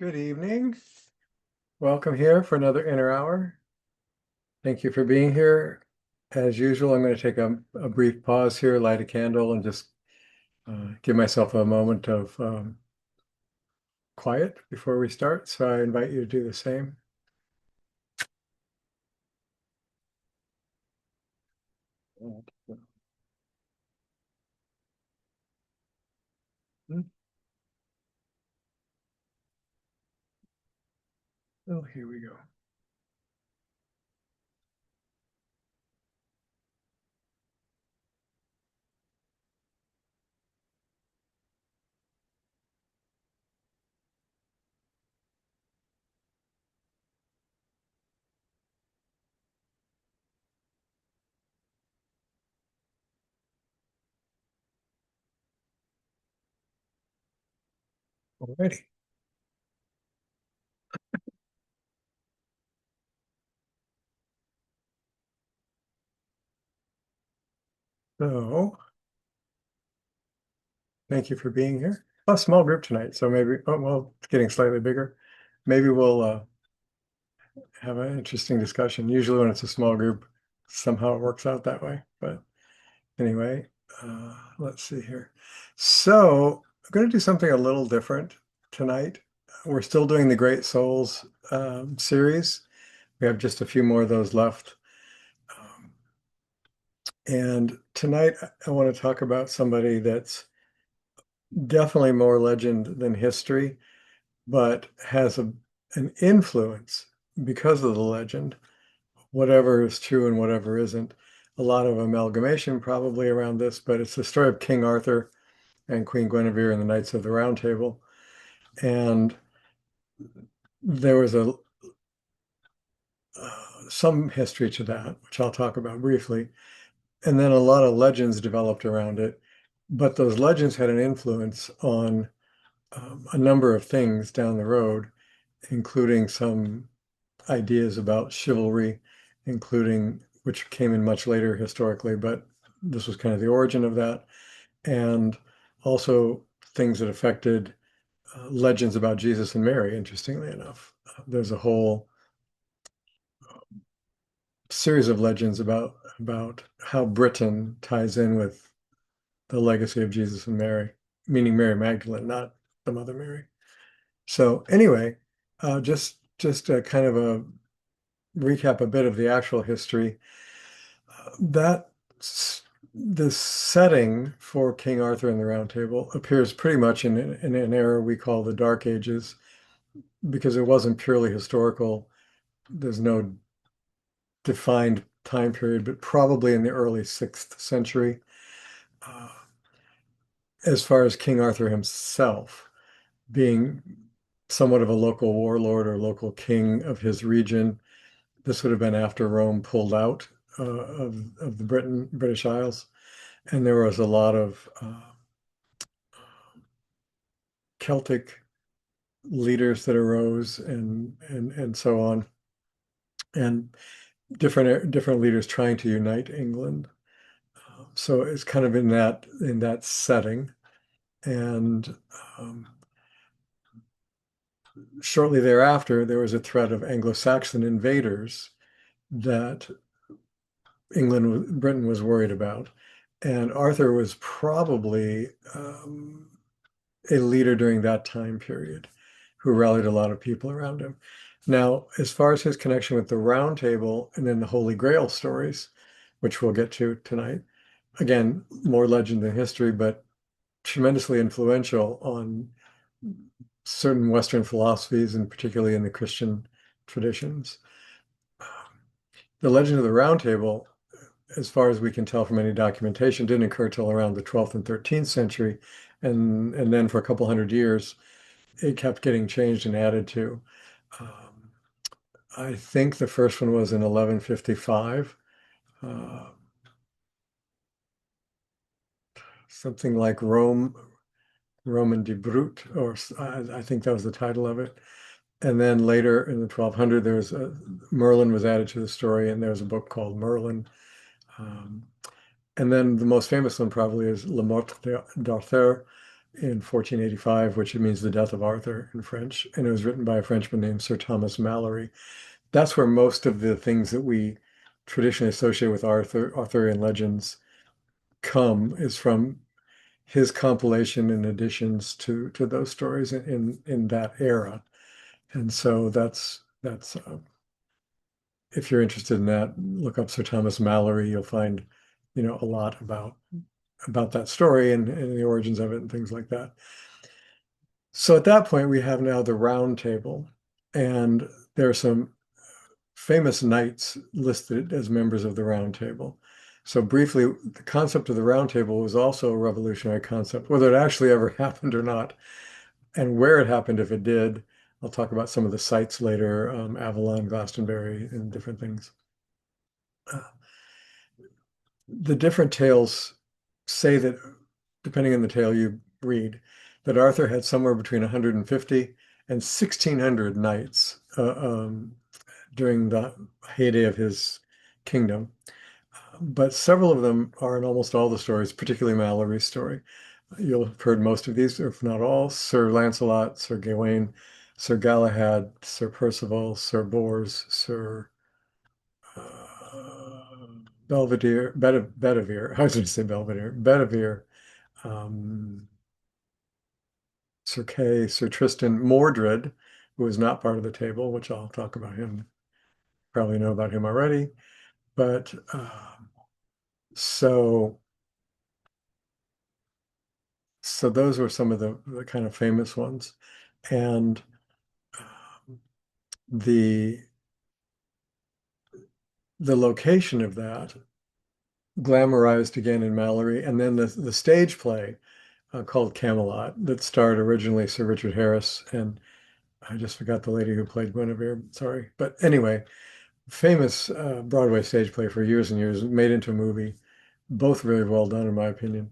Good evening. Welcome here for another Inner Hour. Thank you for being here. As usual, I'm going to take a brief pause here, light a candle, and just give myself a moment of quiet before we start. So I invite you to do the same. Oh, here we go. Alrighty. So thank you for being here. A small group tonight, so maybe, oh, well, it's getting slightly bigger. Maybe we'll have an interesting discussion. Usually when it's a small group, somehow it works out that way. But anyway, let's see here. So I'm going to do something a little different tonight. We're still doing the Great Souls series. We have just a few more of those left. And tonight I want to talk about somebody that's definitely more legend than history, but has an influence because of the legend, whatever is true and whatever isn't. A lot of amalgamation probably around this, but it's the story of King Arthur and Queen Guinevere and the Knights of the Round Table. And there was some history to that, which I'll talk about briefly. And then a lot of legends developed around it. But those legends had an influence on a number of things down the road, including some ideas about chivalry, including which came in much later historically, but this was kind of the origin of that. And also things that affected legends about Jesus and Mary, interestingly enough. There's a whole series of legends about how Britain ties in with the legacy of Jesus and Mary, meaning Mary Magdalene, not the Mother Mary. So anyway, just a kind of a recap a bit of the actual history. That the setting for King Arthur and the Round Table appears pretty much in an era we call the Dark Ages, because it wasn't purely historical. There's no defined time period, but probably in the early 6th century. Uh, as far as King Arthur himself being somewhat of a local warlord or local king of his region, this would have been after Rome pulled out of the British Isles, and there was a lot of Celtic leaders that arose and so on, and different leaders trying to unite England. So it's kind of in that setting, and shortly thereafter, there was a threat of Anglo-Saxon invaders that Britain was worried about, and Arthur was probably a leader during that time period who rallied a lot of people around him. Now, as far as his connection with the Round Table and then the Holy Grail stories, which we'll get to tonight, again, more legend than history, but tremendously influential on certain Western philosophies, and particularly in the Christian traditions. The legend of the Round Table, as far as we can tell from any documentation, didn't occur till around the 12th and 13th century. And then for a couple hundred years, it kept getting changed and added to. Um, I think the first one was in 1155. Uh, Something like Roman de Brut, or I think that was the title of it. And then later in the 1200, Merlin was added to the story, and there's a book called Merlin. Um, and then the most famous one probably is Le Morte d'Arthur, in 1485, which means the death of Arthur in French, and it was written by a Frenchman named Sir Thomas Malory. That's where most of the things that we traditionally associate with Arthurian legends come, is from his compilation and additions to those stories in that era. And so that's if you're interested in that, look up Sir Thomas Malory. You'll find, a lot about that story and the origins of it and things like that. So at that point, we have now the Round Table, and there are some famous knights listed as members of the Round Table. So briefly, the concept of the Round Table was also a revolutionary concept, whether it actually ever happened or not, and where it happened, if it did. I'll talk about some of the sites later, Avalon, Glastonbury, and different things. Uh, the different tales say that, depending on the tale you read, that Arthur had somewhere between 150 and 1,600 knights during the heyday of his kingdom. But several of them are in almost all the stories, particularly Malory's story. You'll have heard most of these, if not all: Sir Lancelot, Sir Gawain, Sir Galahad, Sir Percival, Sir Bors, Sir Bedivere. I was going to say Belvedere, Bedivere, um, Sir Kay, Sir Tristan, Mordred, who is not part of the table, which I'll talk about him. Probably know about him already, but so so those were some of the kind of famous ones, and the the location of that glamorized again in Malory, and then the stage play called Camelot that starred originally Sir Richard Harris, and I just forgot the lady who played Guinevere. Sorry, but anyway, famous Broadway stage play for years and years, made into a movie. Both really well done, in my opinion.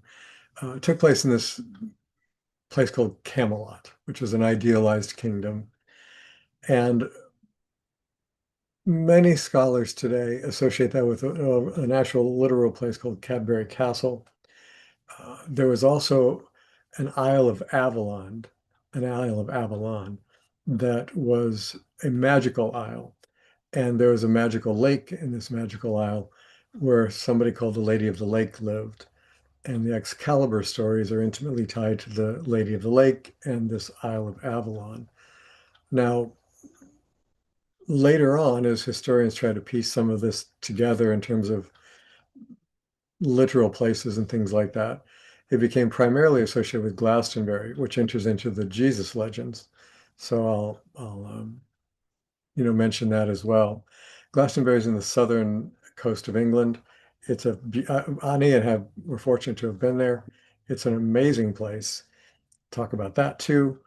It took place in this place called Camelot, which was an idealized kingdom, and many scholars today associate that with an actual literal place called Cadbury Castle. There was also an Isle of Avalon, an Isle of Avalon that was a magical isle. And there was a magical lake in this magical isle where somebody called the Lady of the Lake lived. And the Excalibur stories are intimately tied to the Lady of the Lake and this Isle of Avalon. Now, later on, as historians try to piece some of this together in terms of literal places and things like that, it became primarily associated with Glastonbury, which enters into the Jesus legends. So I'll mention that as well. Glastonbury is in the southern coast of England. It's Ani and have we're fortunate to have been there. It's an amazing place. Talk about that too.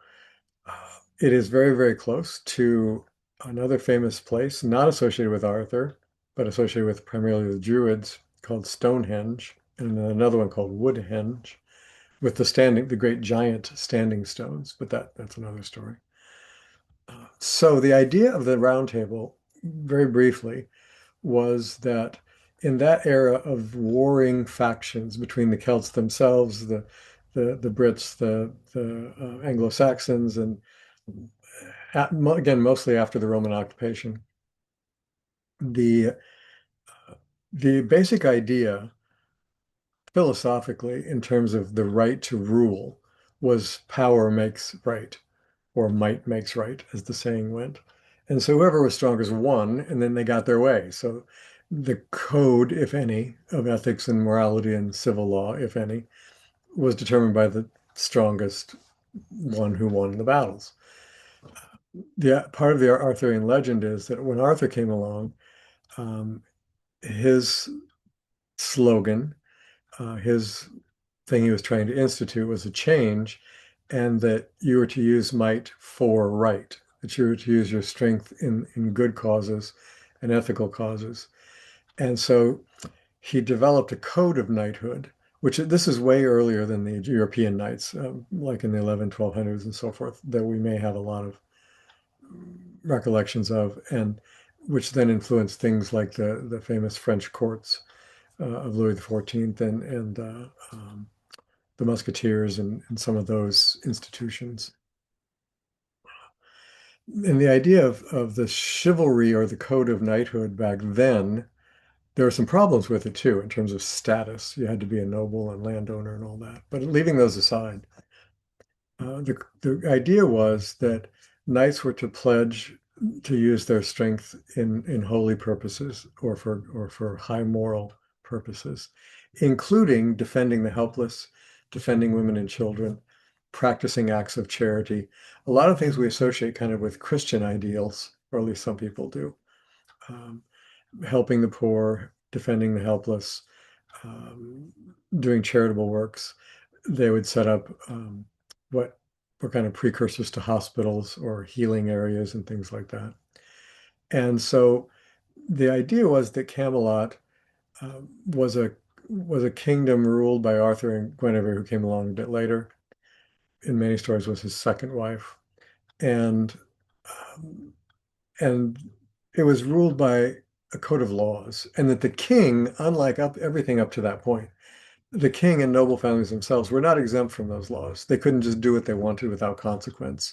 It is very, very close to another famous place, not associated with Arthur, but associated with primarily the Druids, called Stonehenge, and another one called Woodhenge, with the great giant standing stones. But that's another story. So the idea of the Round Table, very briefly, was that in that era of warring factions between the Celts themselves, the Brits, the Anglo-Saxons, and again, mostly after the Roman occupation, the the basic idea philosophically in terms of the right to rule was power makes right, or might makes right, as the saying went. And so whoever was strongest won, and then they got their way. So the code, if any, of ethics and morality and civil law, if any, was determined by the strongest one who won the battles. The part of the Arthurian legend is that when Arthur came along, um, his slogan, his thing he was trying to institute was a change, and that you were to use might for right, that you were to use your strength in good causes and ethical causes. And so he developed a code of knighthood, which this is way earlier than the European knights, like in the 1200s and so forth, that we may have a lot of recollections of, and which then influenced things like the famous French courts of Louis XIV and the Musketeers and some of those institutions. And the idea of the chivalry or the code of knighthood back then, there were some problems with it too, in terms of status. You had to be a noble and landowner and all that. But leaving those aside, the idea was that knights were to pledge to use their strength in holy purposes or for high moral purposes, including defending the helpless, defending women and children, practicing acts of charity. A lot of things we associate kind of with Christian ideals, or at least some people do. Um, Helping the poor, defending the helpless, um, doing charitable works. They would set up what were kind of precursors to hospitals or healing areas and things like that. And so the idea was that Camelot uh, was a was a kingdom ruled by Arthur and Guinevere, who came along a bit later. In many stories, was his second wife, and um, and it was ruled by a code of laws, and that the king, unlike everything up to that point, the king and noble families themselves were not exempt from those laws. They couldn't just do what they wanted without consequence.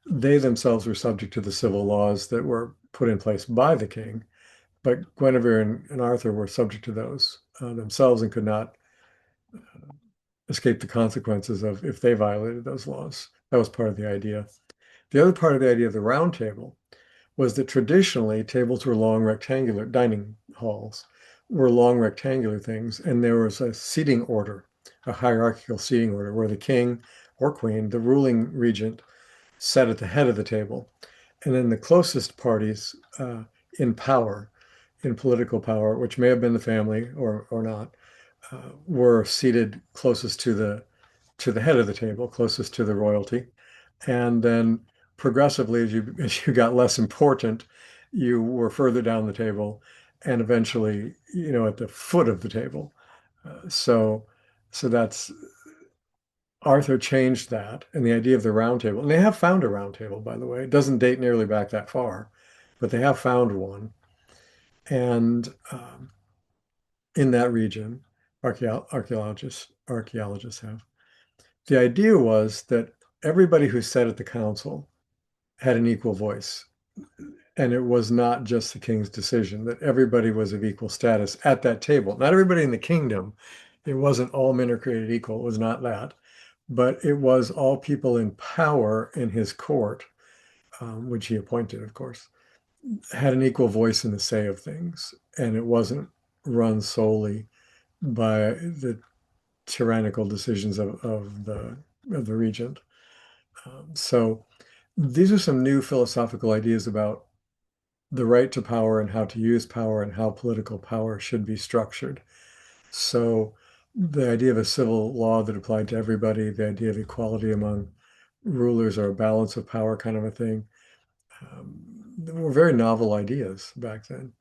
They themselves were subject to the civil laws that were put in place by the king, but Guinevere and Arthur were subject to those themselves and could not escape the consequences of if they violated those laws. That was part of the idea. The other part of the idea of the round table was that traditionally tables were long rectangular, dining halls were long rectangular things, and there was a seating order, a hierarchical seating order, where the king or queen, the ruling regent, sat at the head of the table. And then the closest parties in power, in political power, which may have been the family or not, were seated closest to the head of the table, closest to the royalty. And then progressively, as you got less important, you were further down the table, and eventually, at the foot of the table. So, so that's Arthur changed that, and the idea of the round table. And they have found a round table, by the way. It doesn't date nearly back that far, but they have found one. And in that region, archaeologists have. The idea was that everybody who sat at the council had an equal voice. And it was not just the king's decision, that everybody was of equal status at that table. Not everybody in the kingdom. It wasn't all men are created equal. It was not that. But it was all people in power in his court, which he appointed, of course, had an equal voice in the say of things. And it wasn't run solely by the tyrannical decisions of the regent. So these are some new philosophical ideas about the right to power and how to use power and how political power should be structured. So the idea of a civil law that applied to everybody, the idea of equality among rulers or a balance of power kind of a thing, were very novel ideas back then.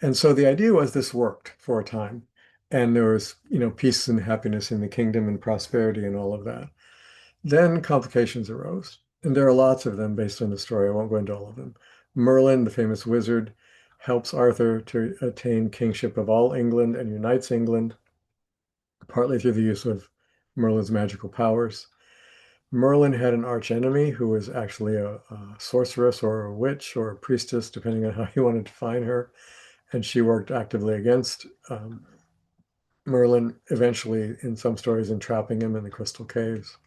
And so the idea was this worked for a time. And there was, peace and happiness in the kingdom and prosperity and all of that. Then complications arose, and there are lots of them based on the story. I won't go into all of them. Merlin, the famous wizard, helps Arthur to attain kingship of all England and unites England, partly through the use of Merlin's magical powers. Merlin had an archenemy who was actually a sorceress or a witch or a priestess, depending on how you wanted to define her, and she worked actively against Merlin, eventually, in some stories, entrapping him in the crystal caves.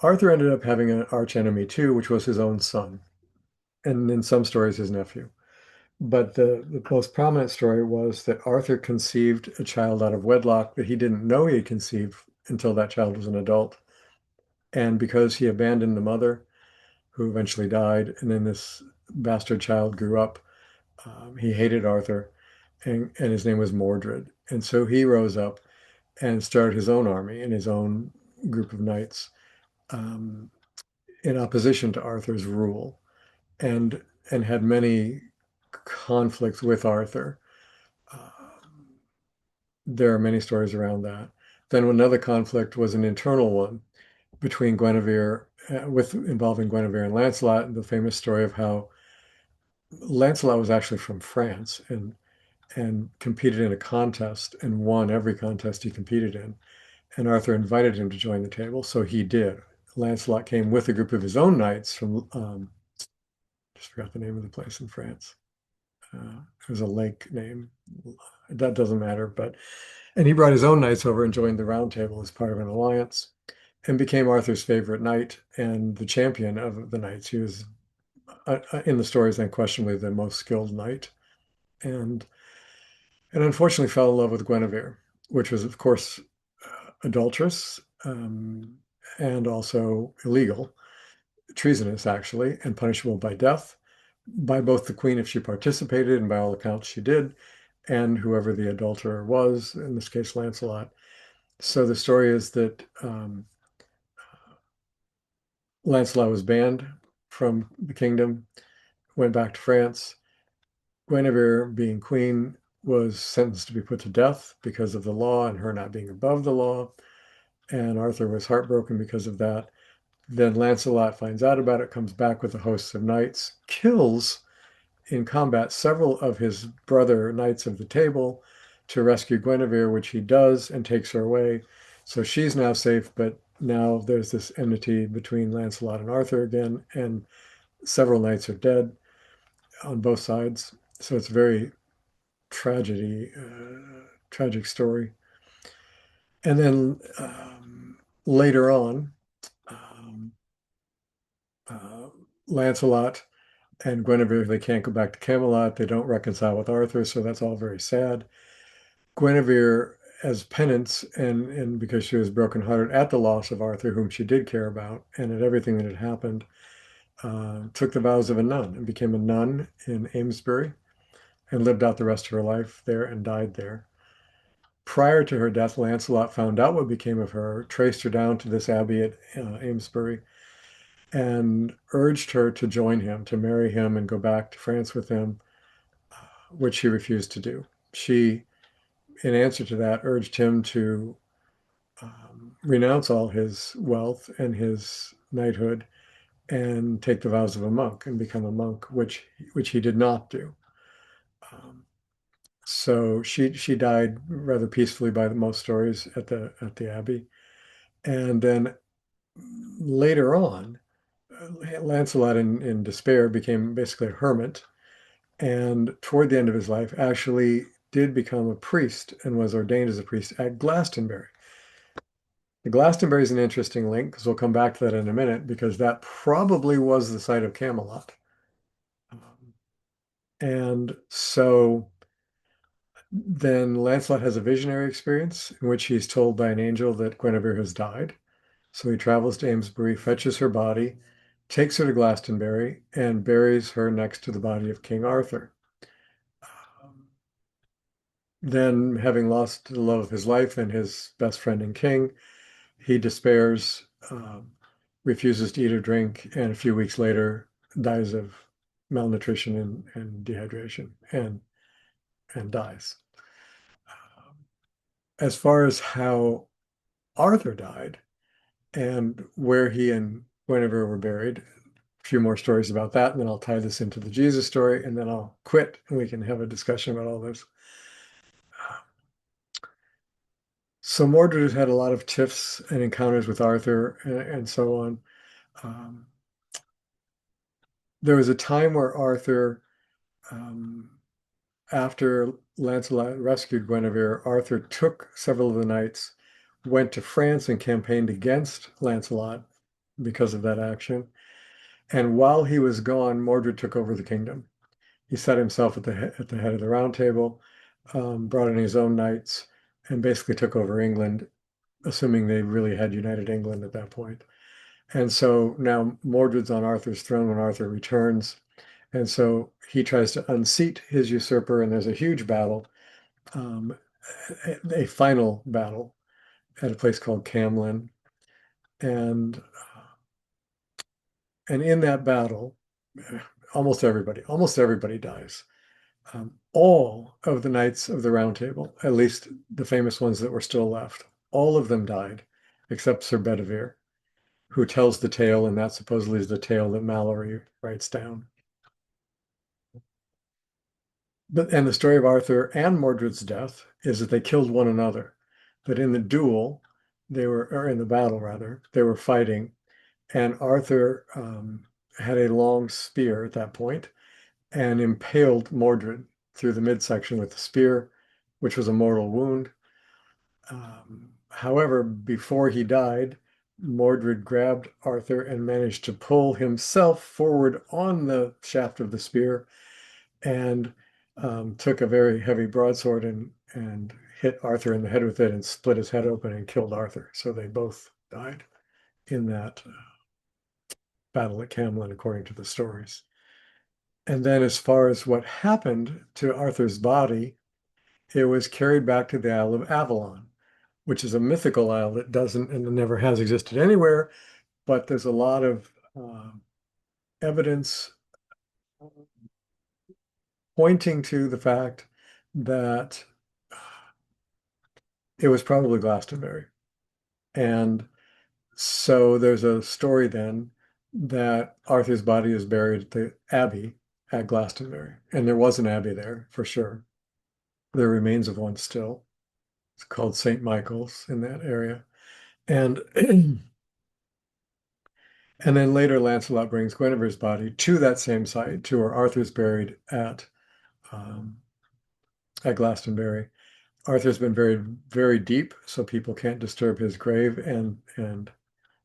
Arthur ended up having an archenemy too, which was his own son, and in some stories, his nephew. But the most prominent story was that Arthur conceived a child out of wedlock that he didn't know he had conceived until that child was an adult. And because he abandoned the mother, who eventually died, and then this bastard child grew up, he hated Arthur, and his name was Mordred. And so he rose up and started his own army and his own group of knights. Um, in opposition to Arthur's rule, and had many conflicts with Arthur. There are many stories around that. Then another conflict was an internal one between Guinevere, with involving Guinevere and Lancelot, and the famous story of how Lancelot was actually from France, and and competed in a contest and won every contest he competed in. And Arthur invited him to join the table, so he did. Lancelot came with a group of his own knights from, just forgot the name of the place in France. It was a lake name. That doesn't matter, and he brought his own knights over and joined the Round Table as part of an alliance and became Arthur's favorite knight and the champion of the knights. He was, in the stories, unquestionably the most skilled knight, and unfortunately fell in love with Guinevere, which was, of course, adulterous, and also illegal, treasonous actually, and punishable by death by both the queen if she participated, and by all accounts she did, and whoever the adulterer was, in this case Lancelot. So the story is that Lancelot was banned from the kingdom, went back to France. Guinevere, being queen, was sentenced to be put to death because of the law and her not being above the law. And Arthur was heartbroken because of that. Then Lancelot finds out about it, comes back with a host of knights, kills in combat several of his brother knights of the table to rescue Guinevere, which he does, and takes her away. So she's now safe, but now there's this enmity between Lancelot and Arthur again, and several knights are dead on both sides. So it's a very tragic story. And then later on, um, uh, Lancelot and Guinevere, they can't go back to Camelot. They don't reconcile with Arthur, so that's all very sad. Guinevere, as penance, and because she was brokenhearted at the loss of Arthur, whom she did care about, and at everything that had happened, took the vows of a nun and became a nun in Amesbury and lived out the rest of her life there and died there. Prior to her death, Lancelot found out what became of her, traced her down to this abbey at Amesbury, and urged her to join him, to marry him and go back to France with him, which she refused to do. She, in answer to that, urged him to renounce all his wealth and his knighthood and take the vows of a monk and become a monk, which he did not do. So she died rather peacefully by most stories at the abbey, and then later on, Lancelot, in despair, became basically a hermit, and toward the end of his life, actually did become a priest and was ordained as a priest at Glastonbury. The Glastonbury is an interesting link because we'll come back to that in a minute, because that probably was the site of Camelot. And so then Lancelot has a visionary experience in which he's told by an angel that Guinevere has died. So he travels to Amesbury, fetches her body, takes her to Glastonbury, and buries her next to the body of King Arthur. Then, having lost the love of his life and his best friend and king, he despairs, refuses to eat or drink, and a few weeks later dies of malnutrition and dehydration and dies. As far as how Arthur died and where he and Guinevere were buried, a few more stories about that, and then I'll tie this into the Jesus story, and then I'll quit and we can have a discussion about all this. So Mordred has had a lot of tiffs and encounters with Arthur and so on. There was a time where Arthur, after Lancelot rescued Guinevere, Arthur took several of the knights, went to France and campaigned against Lancelot because of that action. And while he was gone, Mordred took over the kingdom. He set himself at the head of the Round Table, brought in his own knights, and basically took over England, assuming they really had united England at that point. And so now Mordred's on Arthur's throne when Arthur returns. And so he tries to unseat his usurper, and there's a huge battle, a final battle at a place called Camlan. And in that battle, almost everybody dies. All of the knights of the Round Table, at least the famous ones that were still left, all of them died, except Sir Bedivere, who tells the tale, and that supposedly is the tale that Malory writes down. and the story of Arthur and Mordred's death is that they killed one another. But in the duel, or in the battle rather, they were fighting, and Arthur had a long spear at that point and impaled Mordred through the midsection with the spear, which was a mortal wound. However, before he died, Mordred grabbed Arthur and managed to pull himself forward on the shaft of the spear and took a very heavy broadsword and hit Arthur in the head with it and split his head open and killed Arthur. So they both died in that battle at Camlann, according to the stories. And then as far as what happened to Arthur's body, it was carried back to the Isle of Avalon, which is a mythical isle that doesn't and never has existed anywhere, but there's a lot of evidence pointing to the fact that it was probably Glastonbury. And so there's a story then that Arthur's body is buried at the Abbey at Glastonbury. And there was an abbey there for sure. There are remains of one still. It's called St. Michael's in that area. And and then later Lancelot brings Guinevere's body to that same site, to where Arthur's buried um, at Glastonbury. Arthur's been buried very deep, so people can't disturb his grave, and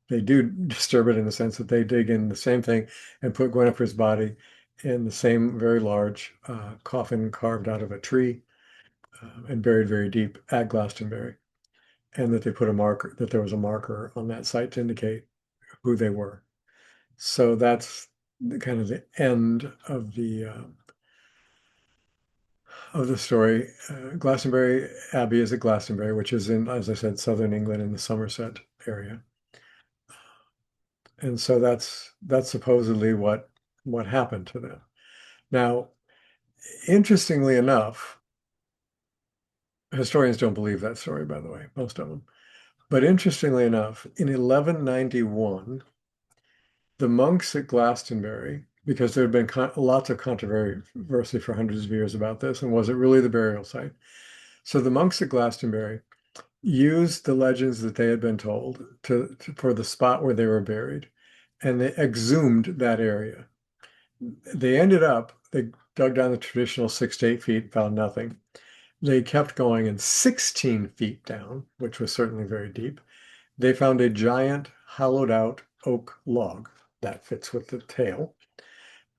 they do disturb it in the sense that they dig in the same thing and put Guinevere's body in the same very large coffin carved out of a tree and buried very deep at Glastonbury, and that they put a marker, that there was a marker on that site to indicate who they were. So that's the kind of the end of the story. Glastonbury Abbey is at Glastonbury, which is in, as I said, southern England in the Somerset area. And so that's supposedly what happened to them. Now, interestingly enough, historians don't believe that story, by the way, most of them. But interestingly enough, in 1191, the monks at Glastonbury, because there had been lots of controversy for hundreds of years about this, and was it really the burial site? So the monks at Glastonbury used the legends that they had been told for the spot where they were buried, and they exhumed that area. They dug down the traditional 6 to 8 feet, found nothing. They kept going, and 16 feet down, which was certainly very deep, they found a giant hollowed out oak log that fits with the tail.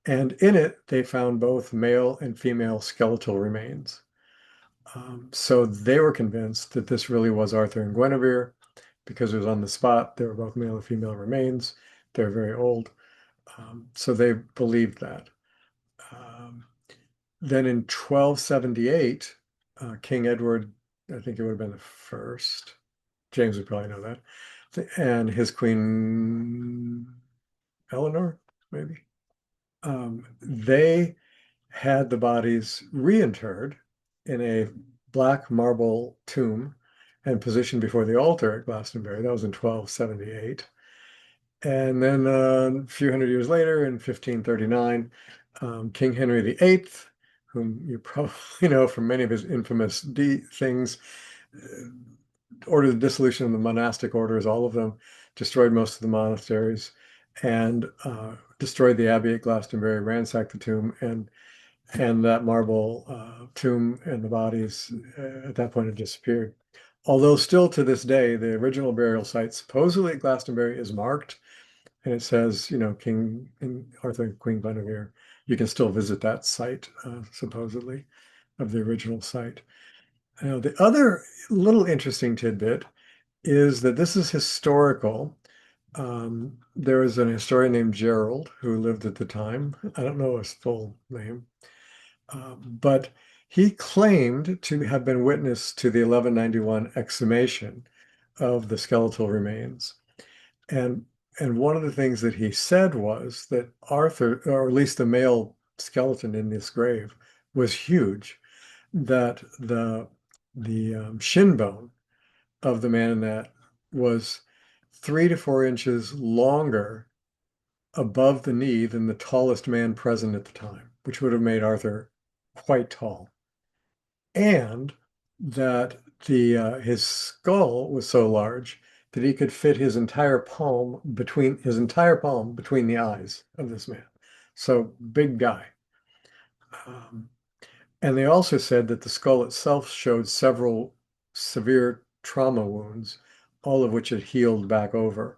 And in it, they found both male and female skeletal remains. So they were convinced that this really was Arthur and Guinevere because it was on the spot. They were both male and female remains. They're very old. So they believed that. Um, then in 1278, King Edward, I think it would have been the first, James would probably know that, and his Queen Eleanor, maybe, they had the bodies reinterred in a black marble tomb and positioned before the altar at Glastonbury. That was in 1278. And then a few hundred years later, in 1539, King Henry VIII, whom you probably know from many of his infamous things, ordered the dissolution of the monastic orders, all of them, destroyed most of the monasteries, and destroyed the abbey at Glastonbury, ransacked the tomb, and that marble tomb and the bodies at that point have disappeared. Although still to this day, the original burial site supposedly at Glastonbury is marked, and it says, King and Arthur and Queen Guinevere. You can still visit that site, supposedly, of the original site. Now, the other little interesting tidbit is that this is historical. There is an historian named Gerald who lived at the time. I don't know his full name, but he claimed to have been witness to the 1191 exhumation of the skeletal remains. And one of the things that he said was that Arthur, or at least the male skeleton in this grave, was huge, that the shin bone of the man in that was 3 to 4 inches longer above the knee than the tallest man present at the time, which would have made Arthur quite tall, and that the his skull was so large that he could fit his entire palm between the eyes of this man. So big guy. Um, and they also said that the skull itself showed several severe trauma wounds, all of which had healed back over,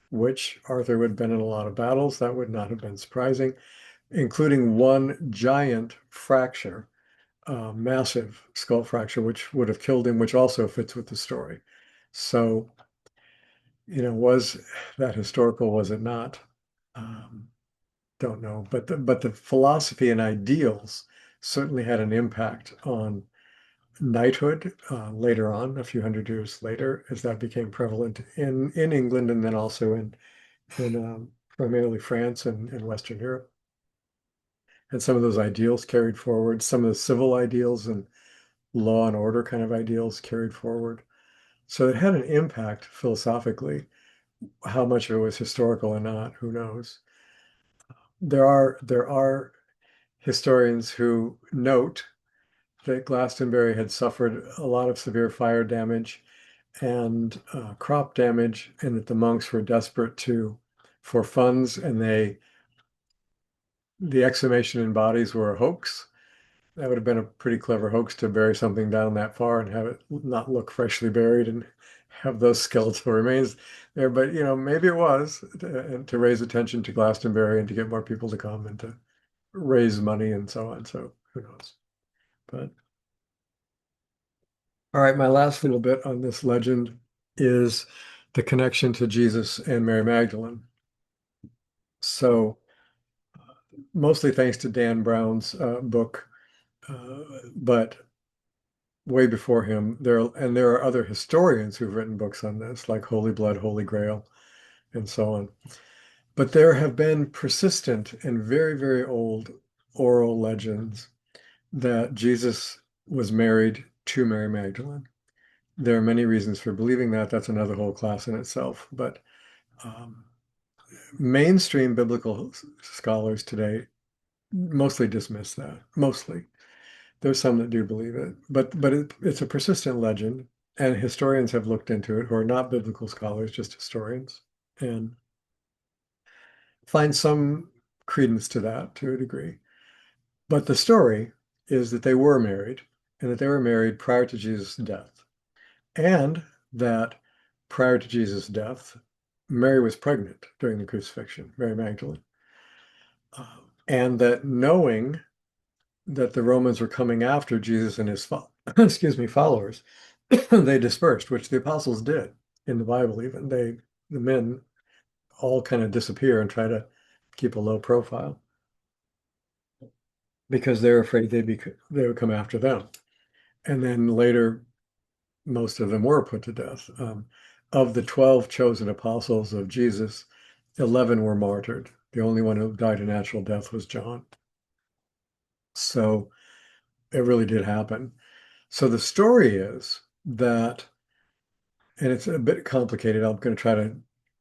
which Arthur would have been in a lot of battles. That would not have been surprising, including one giant fracture, massive skull fracture, which would have killed him, which also fits with the story. So, was that historical? Was it not? Um, don't know. But the philosophy and ideals certainly had an impact on knighthood later on, a few hundred years later, as that became prevalent in England and then also in primarily France and Western Europe. And some of those ideals carried forward, some of the civil ideals and law and order kind of ideals carried forward. So it had an impact philosophically. How much of it was historical or not, who knows? There are historians who note that Glastonbury had suffered a lot of severe fire damage and crop damage, and that the monks were desperate for funds, and the exhumation in bodies were a hoax. That would have been a pretty clever hoax to bury something down that far and have it not look freshly buried and have those skeletal remains there. But maybe it was to raise attention to Glastonbury and to get more people to come and to raise money and so on. So who knows? But all right, my last little bit on this legend is the connection to Jesus and Mary Magdalene. So mostly thanks to Dan Brown's book, but way before him, there are other historians who've written books on this, like Holy Blood, Holy Grail, and so on. But there have been persistent and very, very old oral legends that Jesus was married to Mary Magdalene. There are many reasons for believing that. That's another whole class in itself. But um, mainstream biblical scholars today mostly dismiss that. Mostly. There's some that do believe it, but it's a persistent legend, and historians have looked into it who are not biblical scholars, just historians, and find some credence to that to a degree. But the story is that they were married, and that they were married prior to Jesus' death, and that prior to Jesus' death, Mary was pregnant during the crucifixion, Mary Magdalene, and that knowing that the Romans were coming after Jesus and his followers, they dispersed, which the apostles did in the Bible. Even the men all kind of disappear and try to keep a low profile because they're afraid they would come after them. And then later, most of them were put to death. Of the 12 chosen apostles of Jesus, 11 were martyred. The only one who died a natural death was John. So it really did happen. So the story is that, and it's a bit complicated, I'm going to try to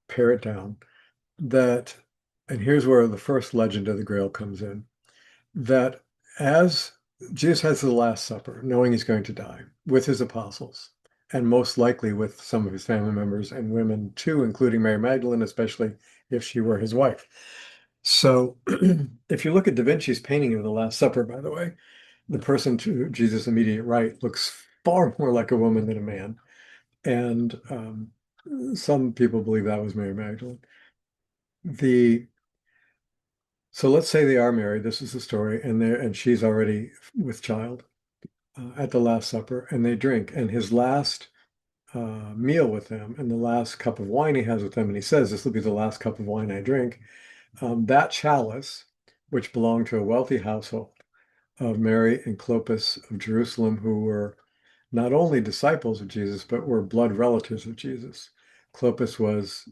pare it down, that, and here's where the first legend of the Grail comes in, that as Jesus has the Last Supper, knowing he's going to die, with his apostles, and most likely with some of his family members and women too, including Mary Magdalene, especially if she were his wife. So if you look at Da Vinci's painting of the Last Supper, by the way, the person to Jesus' immediate right looks far more like a woman than a man. And some people believe that was Mary Magdalene. So let's say they are married. This is the story, and she's already with child at the Last Supper, and they drink. And his last meal with them, and the last cup of wine he has with them, and he says, "This will be the last cup of wine I drink." That chalice, which belonged to a wealthy household of Mary and Clopas of Jerusalem, who were not only disciples of Jesus, but were blood relatives of Jesus. Clopas was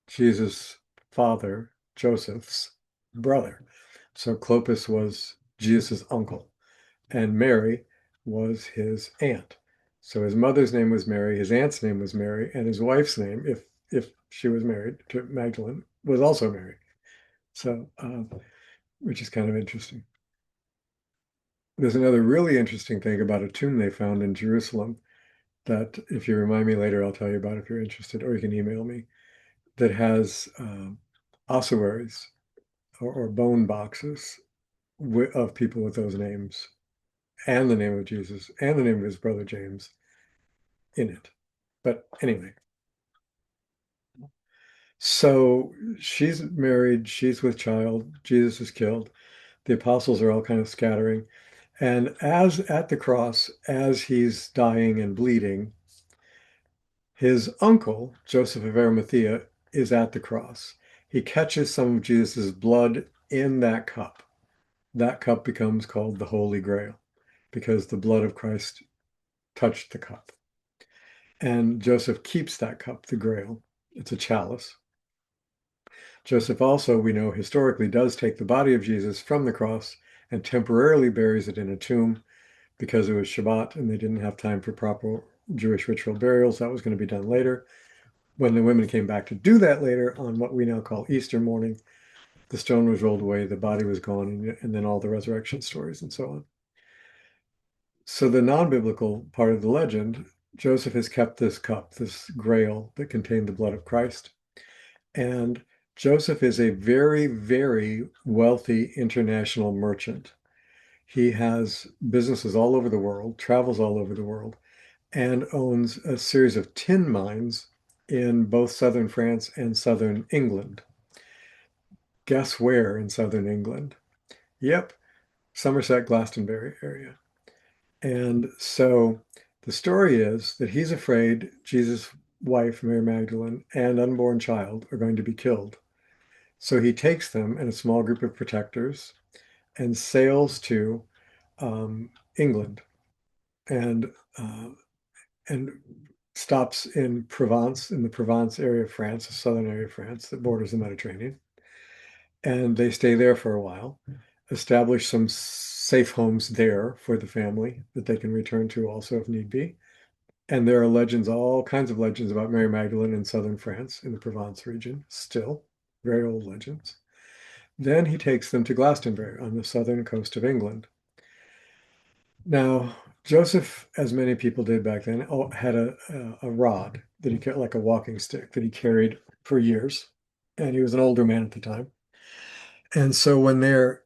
Jesus' father, Joseph's brother. So Clopas was Jesus' uncle, and Mary was his aunt. So his mother's name was Mary, his aunt's name was Mary, and his wife's name, if she was married to Magdalene, was also Mary. So, which is kind of interesting. there's another really interesting thing about a tomb they found in Jerusalem that if you remind me later, I'll tell you about if you're interested, or you can email me, that has ossuaries or bone boxes of people with those names and the name of Jesus and the name of his brother James in it. But anyway, so she's married, she's with child, Jesus is killed. The apostles are all kind of scattering. And as at the cross, as he's dying and bleeding, his uncle, Joseph of Arimathea, is at the cross. He catches some of Jesus's blood in that cup. That cup becomes called the Holy Grail because the blood of Christ touched the cup. And Joseph keeps that cup, the Grail. It's a chalice. Joseph also, we know historically, does take the body of Jesus from the cross and temporarily buries it in a tomb because it was Shabbat and they didn't have time for proper Jewish ritual burials. That was going to be done later. When the women came back to do that later on what we now call Easter morning, the stone was rolled away, the body was gone, and then all the resurrection stories and so on. So the non-biblical part of the legend, Joseph has kept this cup, this grail that contained the blood of Christ. And Joseph is a very, very wealthy international merchant. He has businesses all over the world, travels all over the world, and owns a series of tin mines in both southern France and southern England. Guess where in southern England? Yep, Somerset, Glastonbury area. And so the story is that he's afraid Jesus' wife, Mary Magdalene, and unborn child are going to be killed. So he takes them and a small group of protectors and sails to England and uh, and stops in Provence, in the Provence area of France, the southern area of France that borders the Mediterranean. And they stay there for a while, establish some safe homes there for the family that they can return to also if need be. And there are legends, all kinds of legends about Mary Magdalene in southern France, in the Provence region, still very old legends. Then he takes them to Glastonbury on the southern coast of England. Now, Joseph, as many people did back then, had a rod that he carried, like a walking stick that he carried for years. And he was an older man at the time. And so when they're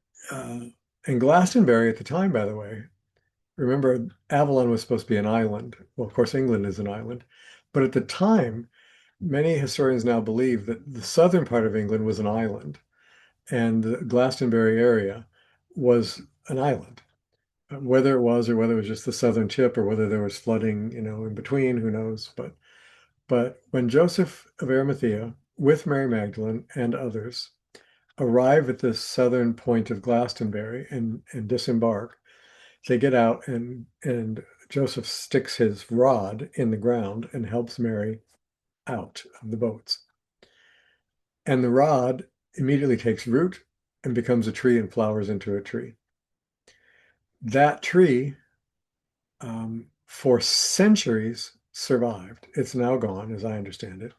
in Glastonbury at the time, by the way, remember Avalon was supposed to be an island. Well, of course, England is an island. But at the time, many historians now believe that the southern part of England was an island and the Glastonbury area was an island. Whether it was or whether it was just the southern tip or whether there was flooding, in between, who knows? But when Joseph of Arimathea with Mary Magdalene and others arrive at the southern point of Glastonbury and disembark, they get out and Joseph sticks his rod in the ground and helps Mary out of the boats. And the rod immediately takes root and becomes a tree and flowers into a tree. That tree, for centuries, survived. It's now gone, as I understand it,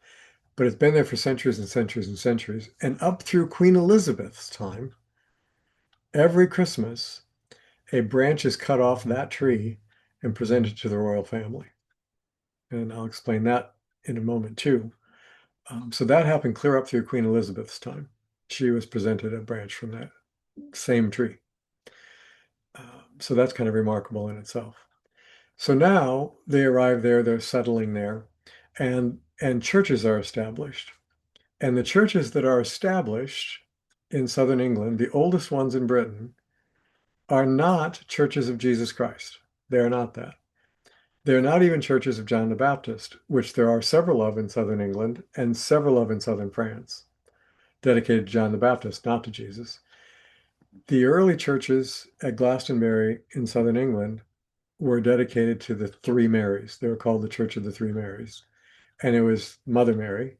but it's been there for centuries and centuries and centuries. And up through Queen Elizabeth's time, every Christmas, a branch is cut off that tree and presented to the royal family. And I'll explain that in a moment too. So that happened clear up through Queen Elizabeth's time. She was presented a branch from that same tree. So that's kind of remarkable in itself. So now they arrive there, they're settling there, and churches are established. And the churches that are established in southern England, the oldest ones in Britain, are not churches of Jesus Christ. They are not that. They're not even churches of John the Baptist, which there are several of in southern England and several of in southern France, dedicated to John the Baptist, not to Jesus. The early churches at Glastonbury in southern England were dedicated to the Three Marys. They were called the Church of the Three Marys. And it was Mother Mary,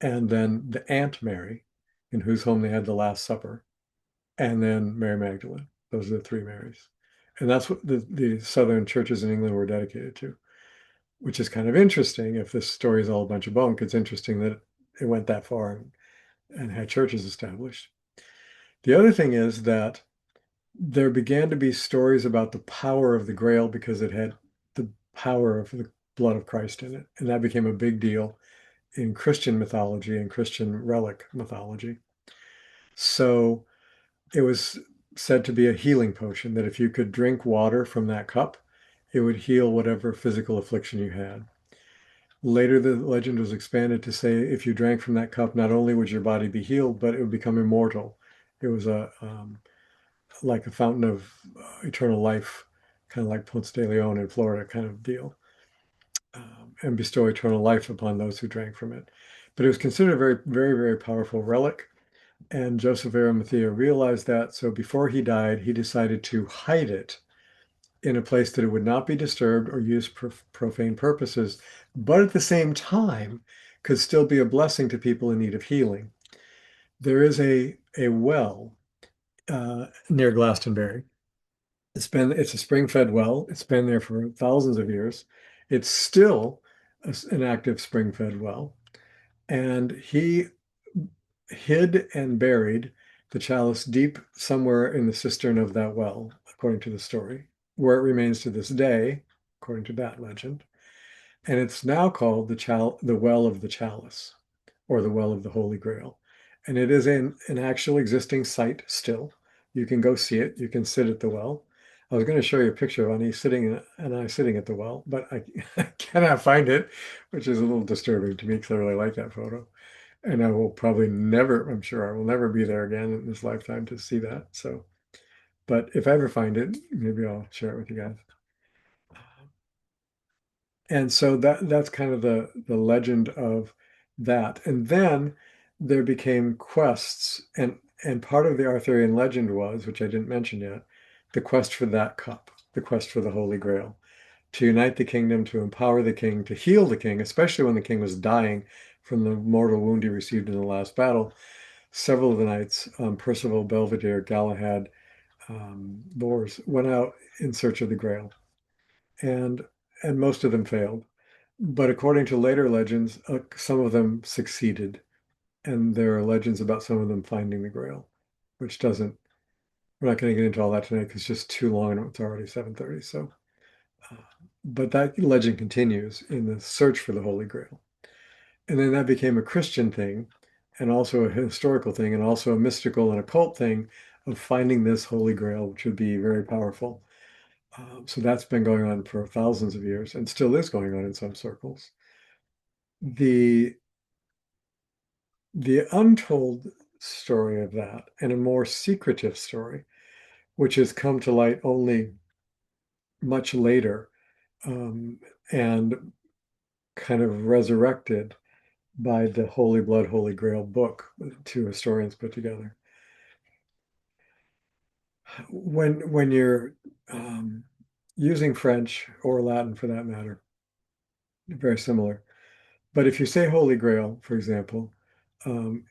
and then the Aunt Mary, in whose home they had the Last Supper, and then Mary Magdalene. Those are the Three Marys. And that's what the southern churches in England were dedicated to, which is kind of interesting. If this story is all a bunch of bunk, it's interesting that it went that far and had churches established. The other thing is that there began to be stories about the power of the Grail because it had the power of the blood of Christ in it. And that became a big deal in Christian mythology and Christian relic mythology. So it was said to be a healing potion, that if you could drink water from that cup, it would heal whatever physical affliction you had. Later, the legend was expanded to say if you drank from that cup, not only would your body be healed, but it would become immortal. It was a like a fountain of eternal life, kind of like Ponce de Leon in Florida kind of deal, and bestow eternal life upon those who drank from it. But it was considered a very, very, very powerful relic. And Joseph of Arimathea realized that. So before he died, he decided to hide it in a place that it would not be disturbed or used for profane purposes, but at the same time could still be a blessing to people in need of healing. There is a well near Glastonbury. It's a spring-fed well. It's been there for thousands of years. It's still an active spring-fed well. And he hid and buried the chalice deep somewhere in the cistern of that well, according to the story, where it remains to this day, according to that legend. And it's now called the Well of the Chalice, or the Well of the Holy Grail. And it is an actual existing site still. You can go see it. You can sit at the well. I was going to show you a picture of Ani sitting and I sitting at the well, but I cannot find it, which is a little disturbing to me because I really like that photo. And I will probably never, I'm sure I will never be there again in this lifetime to see that. So, but if I ever find it, maybe I'll share it with you guys. And so that's kind of the legend of that. And then there became quests, and part of the Arthurian legend was, which I didn't mention yet, the quest for that cup, the quest for the Holy Grail, to unite the kingdom, to empower the king, to heal the king, especially when the king was dying from the mortal wound he received in the last battle. Several of the knights, Percival, Belvedere, Galahad, Bors, went out in search of the Grail, and and most of them failed. But according to later legends, some of them succeeded, and there are legends about some of them finding the Grail, which doesn't. We're not going to get into all that tonight because it's just too long, and it's already 7:30. So, uh, but that legend continues in the search for the Holy Grail, and then that became a Christian thing, and also a historical thing, and also a mystical and occult thing of finding this Holy Grail, which would be very powerful. So that's been going on for thousands of years and still is going on in some circles. The the untold story of that, and a more secretive story, which has come to light only much later, um, and kind of resurrected by the Holy Blood, Holy Grail book two historians put together. When you're using French or Latin for that matter, very similar. But if you say Holy Grail, for example, um,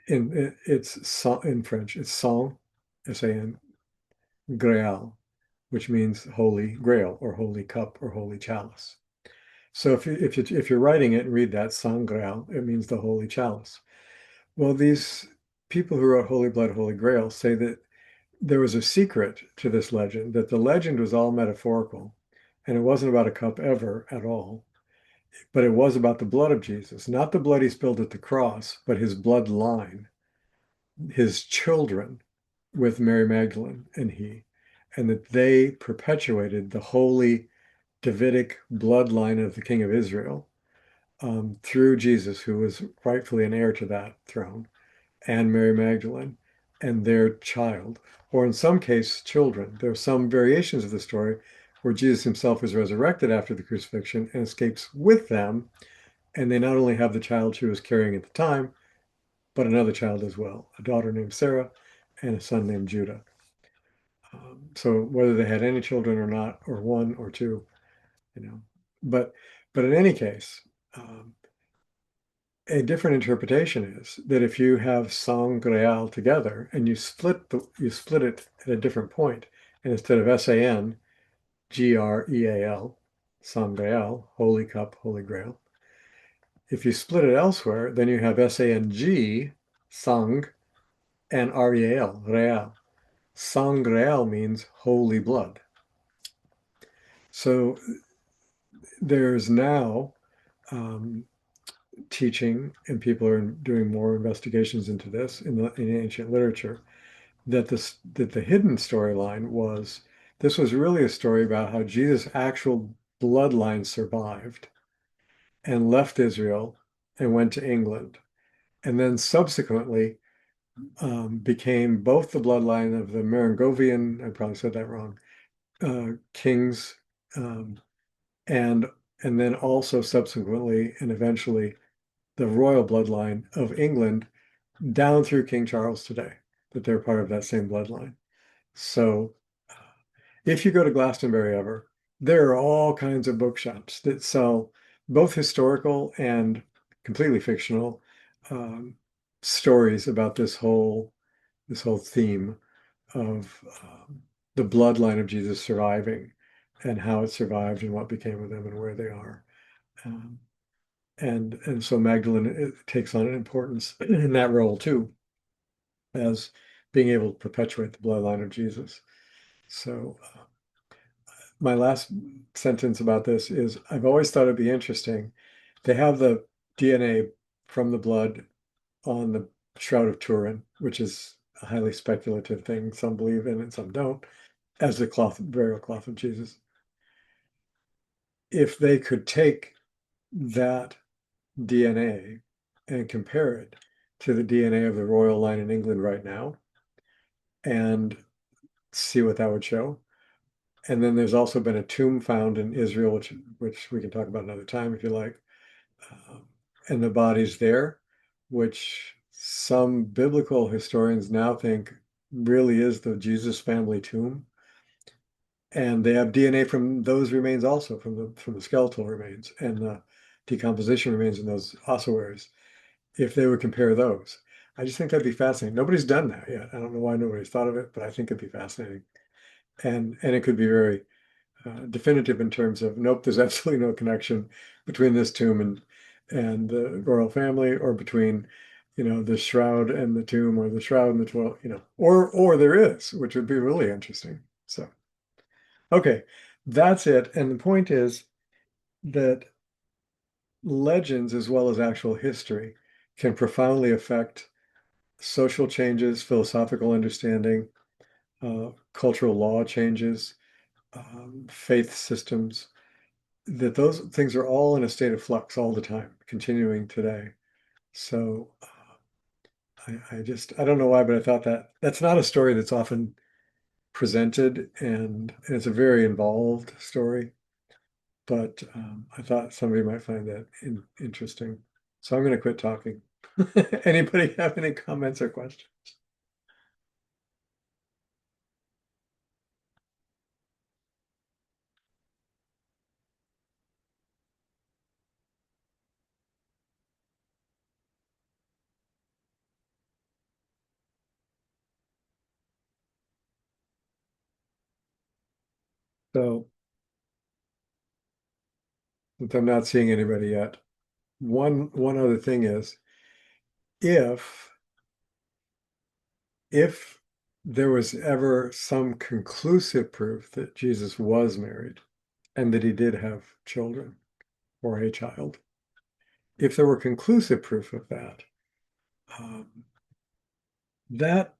in French, it's sang, S-A-N, Graal, which means Holy Grail or Holy Cup or Holy Chalice. So if you're writing it and read that sang Graal, it means the Holy Chalice. Well, these people who wrote Holy Blood, Holy Grail say that there was a secret to this legend, that the legend was all metaphorical, and it wasn't about a cup ever at all. But it was about the blood of Jesus, not the blood he spilled at the cross, but his bloodline, his children with Mary Magdalene and he, and that they perpetuated the holy Davidic bloodline of the King of Israel, through Jesus, who was rightfully an heir to that throne, and Mary Magdalene and their child, or in some case, children. There are some variations of the story where Jesus himself is resurrected after the crucifixion and escapes with them, and they not only have the child she was carrying at the time, but another child as well, a daughter named Sarah and a son named Judah. So whether they had any children or not, or one or two, you know, but in any case, um, a different interpretation is that if you have sang Greal together and you split it at a different point, and instead of SANGREAL, sang Greal, Holy Cup, Holy Grail. If you split it elsewhere, then you have SANG, sang, and REAL, real. Sangreal means holy blood. So there's now teaching, and people are doing more investigations into this in ancient literature, that the hidden storyline was this was really a story about how Jesus' actual bloodline survived and left Israel and went to England, and then subsequently became both the bloodline of the Merovingian, I probably said that wrong, kings, um, and and then also subsequently and eventually the royal bloodline of England down through King Charles today, that they're part of that same bloodline. So if you go to Glastonbury ever, there are all kinds of bookshops that sell both historical and completely fictional um, stories about this whole theme of the bloodline of Jesus surviving and how it survived and what became of them and where they are. Um, and so Magdalene takes on an importance in that role too, as being able to perpetuate the bloodline of Jesus. So my last sentence about this is I've always thought it'd be interesting. They have the DNA from the blood on the Shroud of Turin, which is a highly speculative thing. Some believe in it, some don't, as the burial cloth of Jesus. If they could take that DNA and compare it to the DNA of the royal line in England right now and see what that would show. And then there's also been a tomb found in Israel, which we can talk about another time if you like. Um, and the body's there, which some biblical historians now think really is the Jesus family tomb. And they have DNA from those remains also, from the skeletal remains and the decomposition remains in those ossuaries. If they would compare those, I just think that'd be fascinating. Nobody's done that yet. I don't know why nobody's thought of it, but I think it'd be fascinating. And it could be very definitive in terms of nope, there's absolutely no connection between this tomb and the royal family, or between the shroud and the tomb, or the shroud and the 12, or there is, which would be really interesting. So okay, that's it. And the point is that legends as well as actual history can profoundly affect social changes, philosophical understanding, cultural law changes, faith systems, that those things are all in a state of flux all the time, continuing today. So I don't know why, but I thought that's not a story that's often presented, and it's a very involved story. But I thought somebody might find that interesting. So I'm going to quit talking. Anybody have any comments or questions? So since I'm not seeing anybody yet, one other thing is if if there was ever some conclusive proof that Jesus was married and that he did have children or a child, if there were conclusive proof of that, um, that,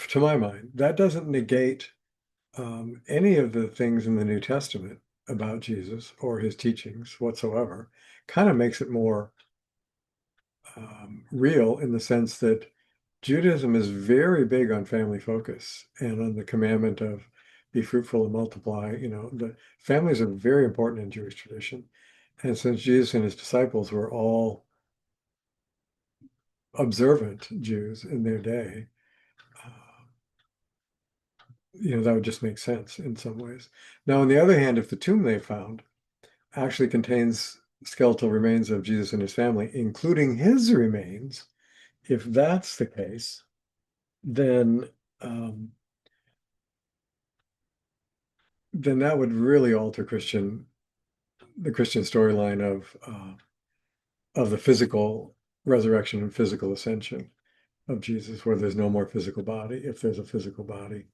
to my mind, that doesn't negate any of the things in the New Testament about Jesus or his teachings whatsoever. Kind of makes it more real in the sense that Judaism is very big on family focus and on the commandment of be fruitful and multiply. The families are very important in Jewish tradition. And since Jesus and his disciples were all observant Jews in their day, uh, that would just make sense in some ways. Now, on the other hand, if the tomb they found actually contains skeletal remains of Jesus and his family, including his remains, if that's the case, then um, then that would really alter the Christian storyline of the physical resurrection and physical ascension. of Jesus where there's no more physical body, if there's a physical body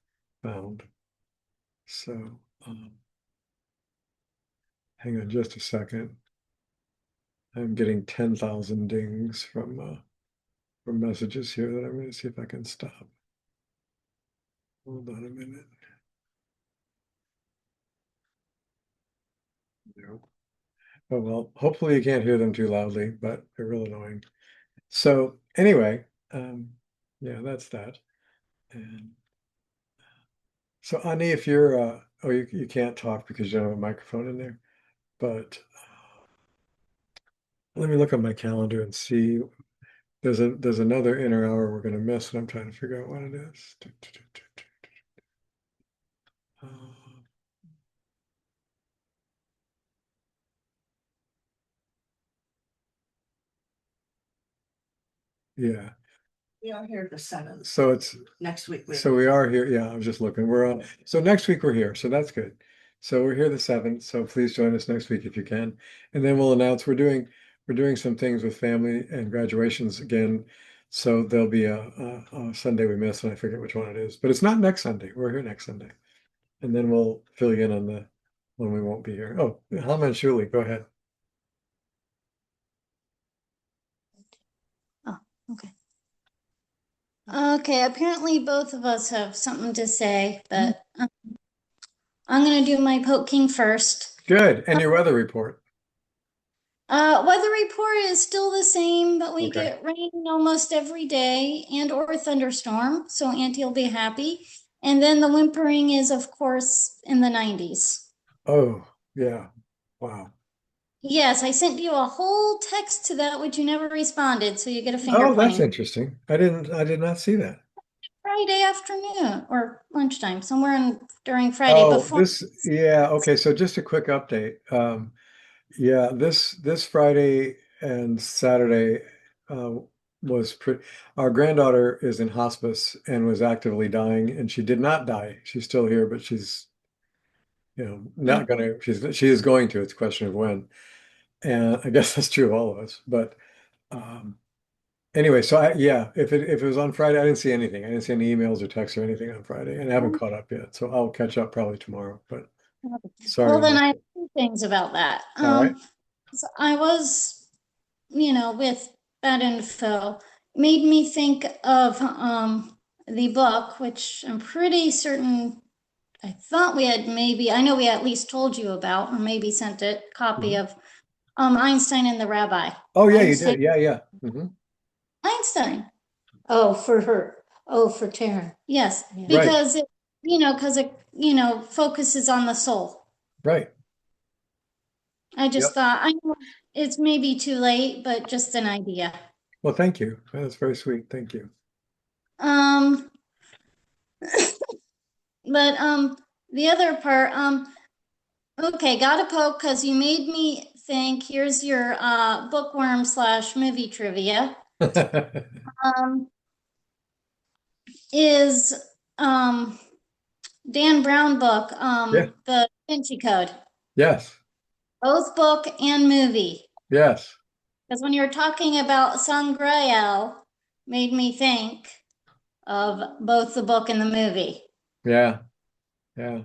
found. So, hang on just a second. I'm getting 10,000 dings from messages here that I'm going to see if I can stop. Hold on a minute. No. Oh, well, hopefully you can't hear them too loudly, but they're real annoying. So anyway, yeah, that's that. And so Ani, if you're, oh, you can't talk because you don't have a microphone in there, but let me look at my calendar and see. There's another inner hour we're going to miss, and I'm trying to figure out what it is. Uh, yeah. We are here the 7th. So it's Next week. so we are here. Yeah, I was just looking. We're on. So next week we're here. So that's good. So we're here the 7th. So please join us next week if you can. And then we'll announce we're doing some things with family and graduations again. So there'll be a Sunday we miss, and I forget which one it is. But it's not next Sunday. We're here next Sunday. And then we'll fill you in on the when we won't be here. Oh, Hama and Shuli, go ahead. Okay. Okay, apparently both of us have something to say, but I'm going to do my poking first. Good. And your weather report. Weather report is still the same, but we Okay. get rain almost every day and or thunderstorm, so Auntie will be happy. And then the whimpering is, of course, in the 90s. Oh, yeah. Wow. Yes, I sent you a whole text to that, which you never responded, so you get a finger Oh, that's pointing. interesting. I did not see that. Friday afternoon or lunchtime, somewhere during Friday Oh, before. yeah, okay. So just a quick update. Yeah, this Friday and Saturday uh, was pretty. Our granddaughter is in hospice and was actively dying, and she did not die. She's still here, but she's, not gonna. She is going to. It's a question of when. And I guess that's true of all of us. But um, anyway, so yeah, if it was on Friday, I didn't see anything. I didn't see any emails or texts or anything on Friday, and I haven't caught up yet. So I'll catch up probably tomorrow. But sorry. Well, then I have two things about that. All right. So I was, with that info, made me think of the book, which I'm pretty certain I thought we had I know we at least told you about, or maybe sent a copy of Einstein and the Rabbi. Oh yeah, you Einstein, did. Yeah, yeah. Mm-hmm. Einstein. Oh, for her. Oh, for Taryn. Yes, Yeah. because it focuses on the soul. Right. I just Yep. thought, I know it's maybe too late, but just an idea. Well, thank you. That's very sweet. Thank you. Um, but the other part, okay, got a poke because you made me think. Here's your bookworm / movie trivia. Is Dan Brown book, Yeah. The Da Vinci Code, Yes. both book and movie. Yes. Because when you're talking about Sangreal, made me think of both the book and the movie. Yeah. Yeah.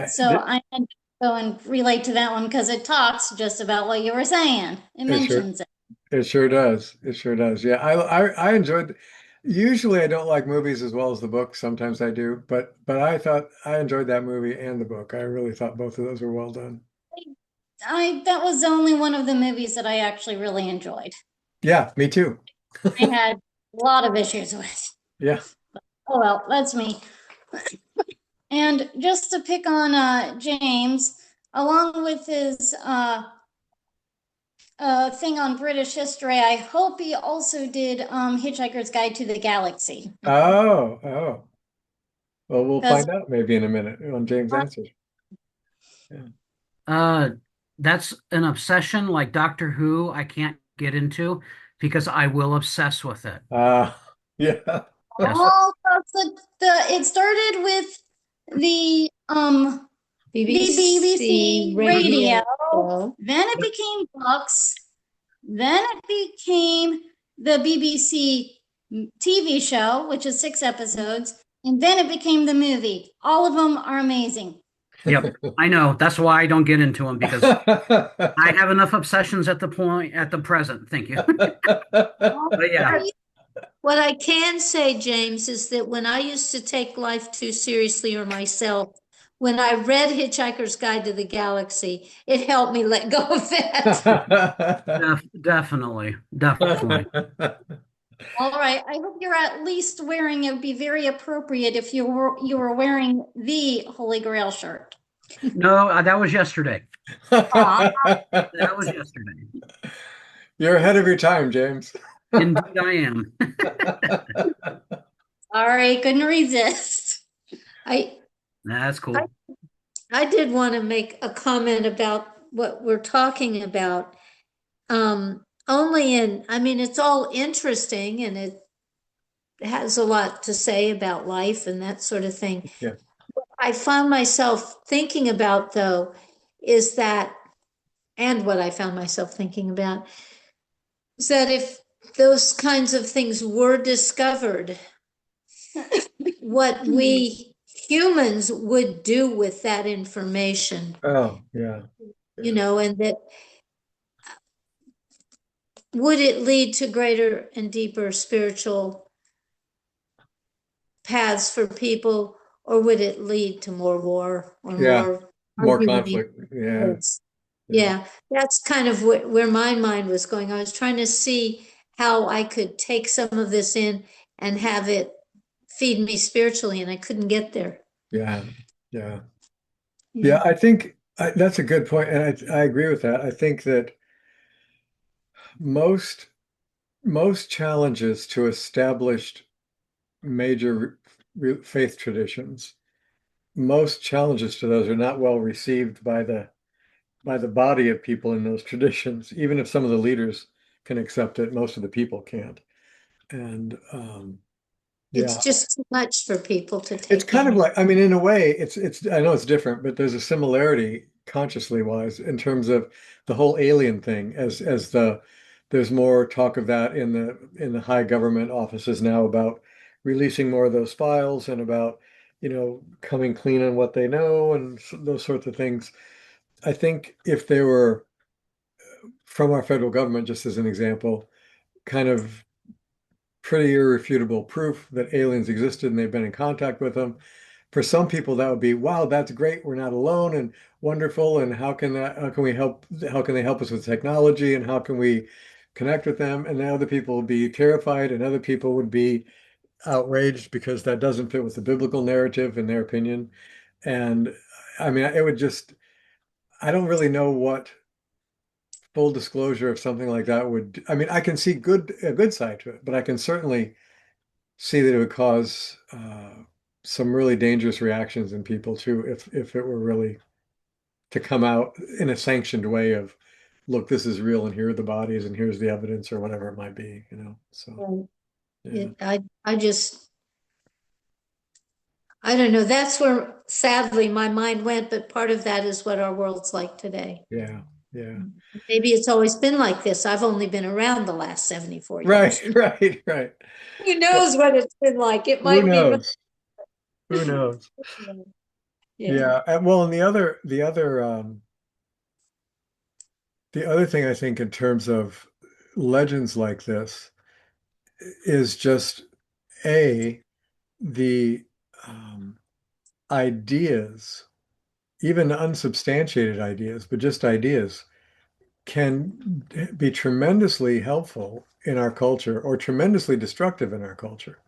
So I had to go and relate to that one because it talks just about what you were saying. It mentions it. It sure does. It sure does. Yeah. I enjoyed. Usually I don't like movies as well as the book. Sometimes I do, but I thought I enjoyed that movie and the book. I really thought both of those were well done. That was only one of the movies that I actually really enjoyed. Yeah, me too. I had a lot of issues with. Yeah. Oh well, that's me. And just to pick on James, along with his thing on British history, I hope he also did Hitchhiker's Guide to the Galaxy. Oh. Well, we'll 'Cause- find out maybe in a minute when James answers. That's an obsession like Doctor Who I can't get into because I will obsess with it. Yeah. Yes. Oh, it started with the BBC radio, then it became books, then it became the BBC TV show, which is 6 episodes, and then it became the movie. All of them are amazing. Yep, I know. That's why I don't get into them because I have enough obsessions at the present. Thank you. But yeah, What I can say, James, is that when I used to take life too seriously or myself, when I read Hitchhiker's Guide to the Galaxy, it helped me let go of that. definitely, definitely. All right. I hope you're at least wearing, it would be very appropriate if you were wearing the Holy Grail shirt. No, that was yesterday. That was yesterday. You're ahead of your time, James. Indeed, I am. All right, couldn't resist. I That's cool. I did want to make a comment about what we're talking about. I mean, it's all interesting and it has a lot to say about life and that sort of thing. Yeah. I found myself thinking about, though, is that, and what I found myself thinking about, is that if those kinds of things were discovered, what we humans would do with that information, Oh, yeah. and that would it lead to greater and deeper spiritual paths for people, or would it lead to more war or Yeah. More arguing? conflict. Yeah. Yeah, that's kind of where my mind was going. I was trying to see how I could take some of this in and have it feed me spiritually, and I couldn't get there. Yeah. Yeah. Yeah. I think that's a good point, and I agree with that. I think that most most challenges to established major faith traditions, most challenges to those are not well received by the body of people in those traditions. Even if some of the leaders can accept it, most of the people can't. And It's yeah, just too much for people to it's take kind of in. like, I mean, in a way, it's I know it's different, but there's a similarity consciously wise in terms of the whole alien thing as there's more talk of that in the high government offices now about releasing more of those files and about, coming clean on what they know and those sorts of things. I think if they were from our federal government, just as an example, kind of pretty irrefutable proof that aliens existed and they've been in contact with them. For some people, that would be, wow, that's great. We're not alone and wonderful. And how can we help? How can they help us with technology? And how can we connect with them? And then other people would be terrified and other people would be outraged because that doesn't fit with the biblical narrative in their opinion. And I mean, it would just, I don't really know what full disclosure of something like that would, I mean, I can see a good side to it, but I can certainly see that it would cause some really dangerous reactions in people too, if it were really to come out in a sanctioned way of, look, this is real and here are the bodies and here's the evidence or whatever it might be, So yeah, I don't know. That's where sadly my mind went, but part of that is what our world's like today. yeah, yeah. Maybe it's always been like this. I've only been around the last 74 Right, years. right. Who knows what it's been like? It Who might be. knows? Who knows? Yeah. Yeah. Well, and the other thing I think in terms of legends like this is just A, the ideas, even unsubstantiated ideas, but just ideas, can be tremendously helpful in our culture or tremendously destructive in our culture.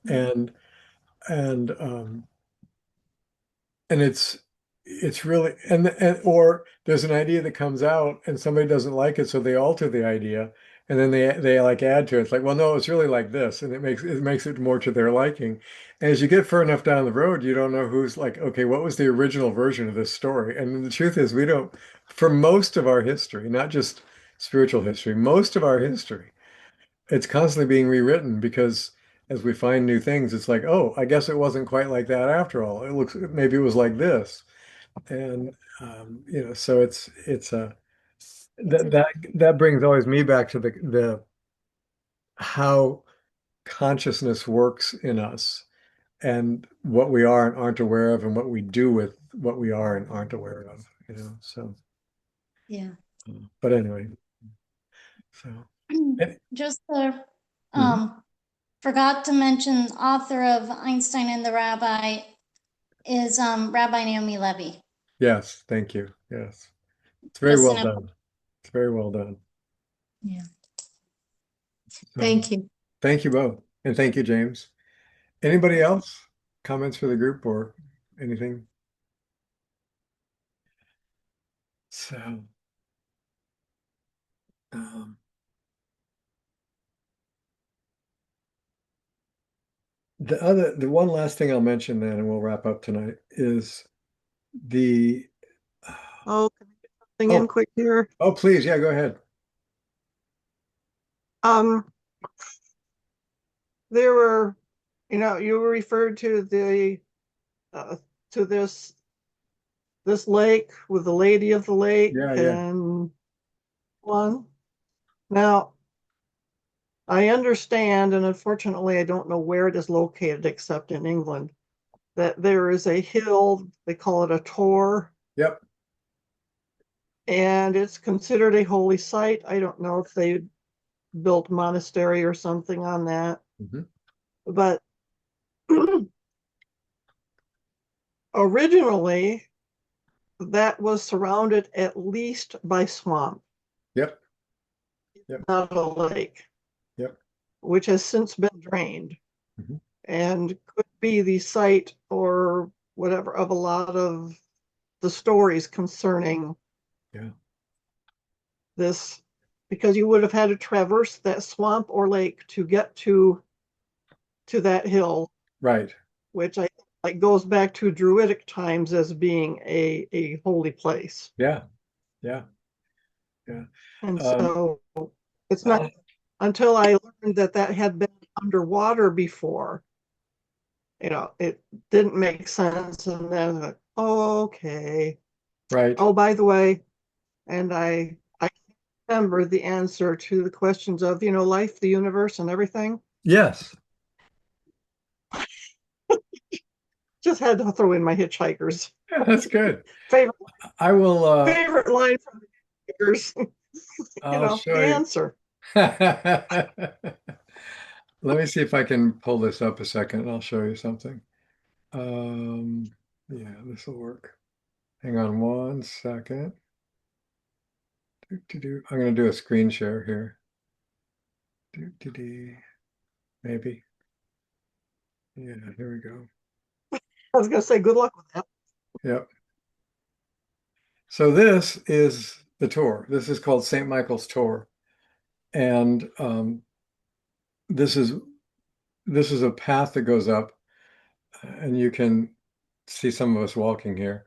And and and it's really and or there's an idea that comes out and somebody doesn't like it, so they alter the idea and then they like add to it. It's like, well, no, it's really like this, and it makes it more to their liking. And as you get far enough down the road, you don't know who's like, okay, what was the original version of this story? And the truth is, we don't, for most of our history, not just spiritual history, most of our history, it's constantly being rewritten because as we find new things, it's like, oh, I guess it wasn't quite like that after all. Maybe it was like this. And so it's a that brings always me back to the how consciousness works in us and what we are and aren't aware of and what we do with what we are and aren't aware of, so. Yeah. But anyway, so. Just forgot to mention author of Einstein and the Rabbi is Rabbi Naomi Levy. Yes, thank you. Yes. It's very well done. It's very well done. Yeah. So, Thank you. thank you both. And thank you, James. Anybody else? Comments for the group or anything? So, the one last thing I'll mention then, and we'll wrap up tonight, is the, Oh, can I get something in Oh. quick here? oh, please, yeah, go ahead. There were, you were referred to the to this lake with the Lady of the Lake Yeah, yeah. and one. Now, I understand, and unfortunately, I don't know where it is located except in England, that there is a hill, they call it a tor, Yep. and it's considered a holy site. I don't know if they built monastery or something on that, Mhm. but originally that was surrounded at least by swamp, Yep. Yep. not a lake. Yep. Which has since been drained. Mhm. And could be the site or whatever of a lot of the stories concerning Yeah. this, because you would have had to traverse that swamp or lake to get to that hill, Right. which I like goes back to Druidic times as being a holy place. Yeah. Yeah. Yeah. And Um, so it's not until I learned that had been underwater before, it didn't make sense. And then like, oh, okay. Right. Oh, by the way, and I remember the answer to the questions of, life, the universe, and everything. Yes. Just had to throw in my Hitchhikers. Yeah, that's good. Favorite I will favorite line from the Hitchhikers. I'll The show you. answer. Let me see if I can pull this up a second and I'll show you something. Yeah, this will work. Hang on one second. I'm going to do a screen share here. Maybe. Yeah, here we go. I was going to say good luck with that. Yep. So this is the tour. This is called St. Michael's Tour. And this is a path that goes up, and you can see some of us walking here.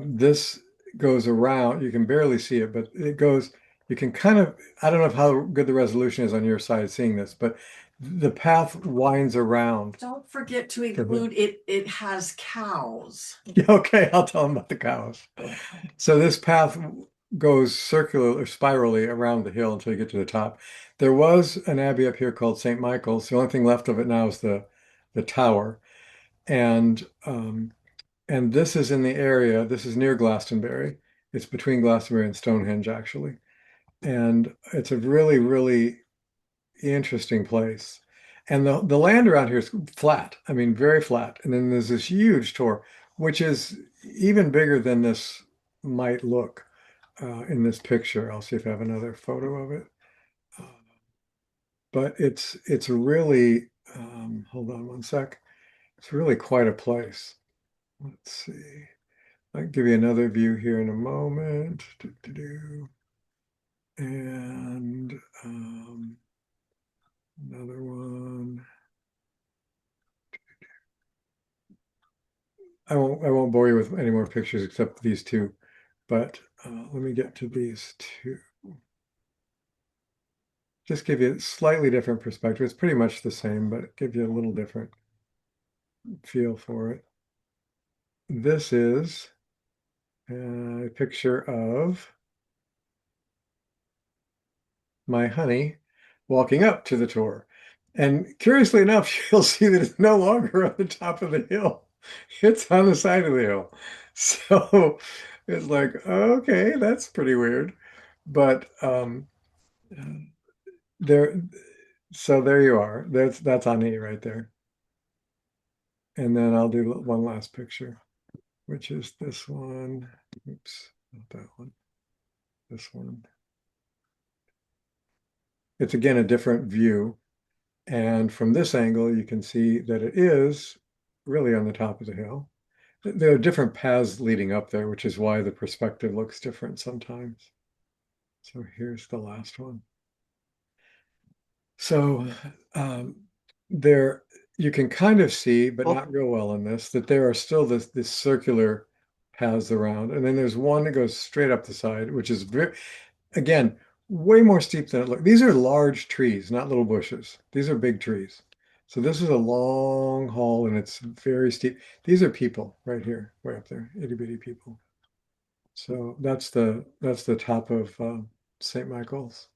This goes around, you can barely see it, but it goes, you can kind of, I don't know how good the resolution is on your side seeing this, but the path winds around. Don't forget to include it has cows. Okay, I'll tell them about the cows. So this path goes circular or spirally around the hill until you get to the top. There was an abbey up here called St. Michael's. The only thing left of it now is the tower. And this is in the area, this is near Glastonbury. It's between Glastonbury and Stonehenge, actually. And it's a really, really interesting place. And the land around here is flat. I mean, very flat. And then there's this huge tor, which is even bigger than this might look in this picture. I'll see if I have another photo of it. But it's really, hold on one sec. It's really quite a place. Let's see. I'll give you another view here in a moment. And another one. I won't bore you with any more pictures except these two, but let me get to these two. Just give you a slightly different perspective. It's pretty much the same, but give you a little different feel for it. This is a picture of my honey walking up to the tor. And curiously enough, you'll see that it's no longer on the top of the hill. It's on the side of the hill. So it's like, okay, that's pretty weird. But there, so there you are. That's Ani right there. And then I'll do one last picture, which is this one. Oops, not that one. This one. It's again a different view. And from this angle, you can see that it is really on the top of the hill. There are different paths leading up there, which is why the perspective looks different sometimes. So here's the last one. So there, you can kind of see, but not real well in this, that there are still this circular paths around. And then there's one that goes straight up the side, which is very, again, way more steep than it looks. These are large trees, not little bushes. These are big trees. So this is a long haul and it's very steep. These are people right here, way up there, itty bitty people. So that's the top of St. Michael's.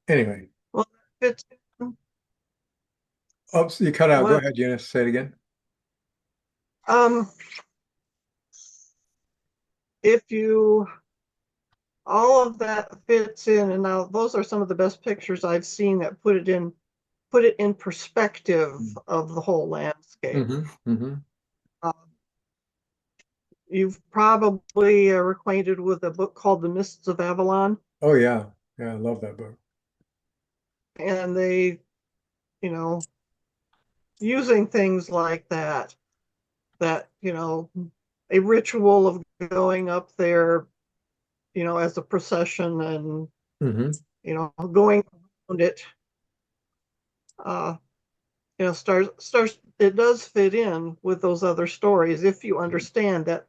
Anyway, Well, it's, oh, so you cut out. Go What- ahead, Eunice. Say it again. um, if you, all of that fits in, and now those are some of the best pictures I've seen that put it in perspective of the whole landscape. Mm-hmm. You've probably are acquainted with a book called The Mists of Avalon, Oh yeah, yeah. I love that book. and they, you know, using things like that, a ritual of going up there, as a procession and, Mm-hmm. going around it, starts, it does fit in with those other stories if you understand that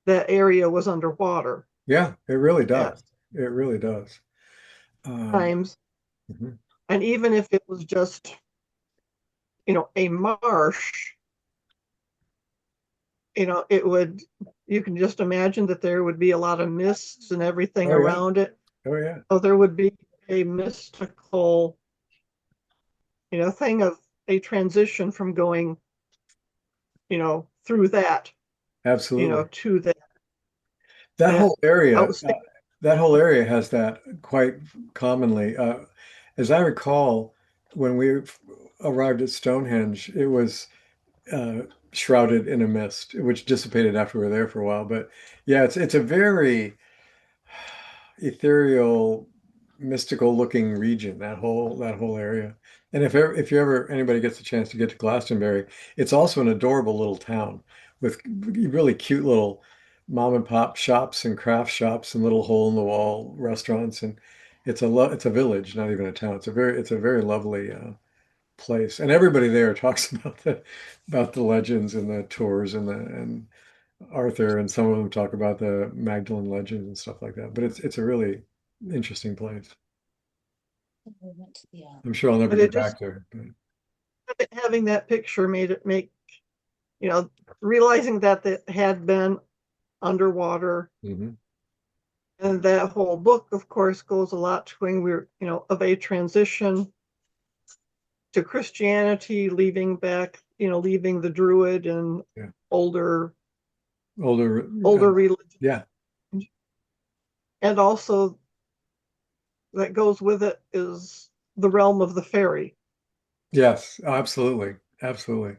that area was underwater Yeah, it really at does. It really does. times. Mhm. And even if it was just, a marsh, you can just imagine that there would be a lot of mists and everything Oh yeah. around it. Oh yeah. So there would be a mystical, thing of a transition from going, through that, Absolutely. to that, That that whole area, outstanding. that whole area has that quite commonly. As I recall, when we arrived at Stonehenge, it was uh, shrouded in a mist, which dissipated after we were there for a while. But yeah, it's a very ethereal, mystical looking region, that whole area. And if you ever anybody gets a chance to get to Glastonbury, it's also an adorable little town with really cute little mom and pop shops and craft shops and little hole in the wall restaurants, and it's a village, not even a town. It's a very lovely place, and everybody there talks about the legends and the tours and Arthur, and some of them talk about the Magdalene legends and stuff like that. But it's a really interesting place. We went to the, I'm sure I'll never But get it just, back there. But having that picture made it make, realizing that it had been underwater. mhm. And that whole book, of course, goes a lot to when we're, of a transition to Christianity, leaving the Druid and Yeah. older Older, religion. yeah, And also that goes with it is the realm of the fairy. yes, absolutely, absolutely.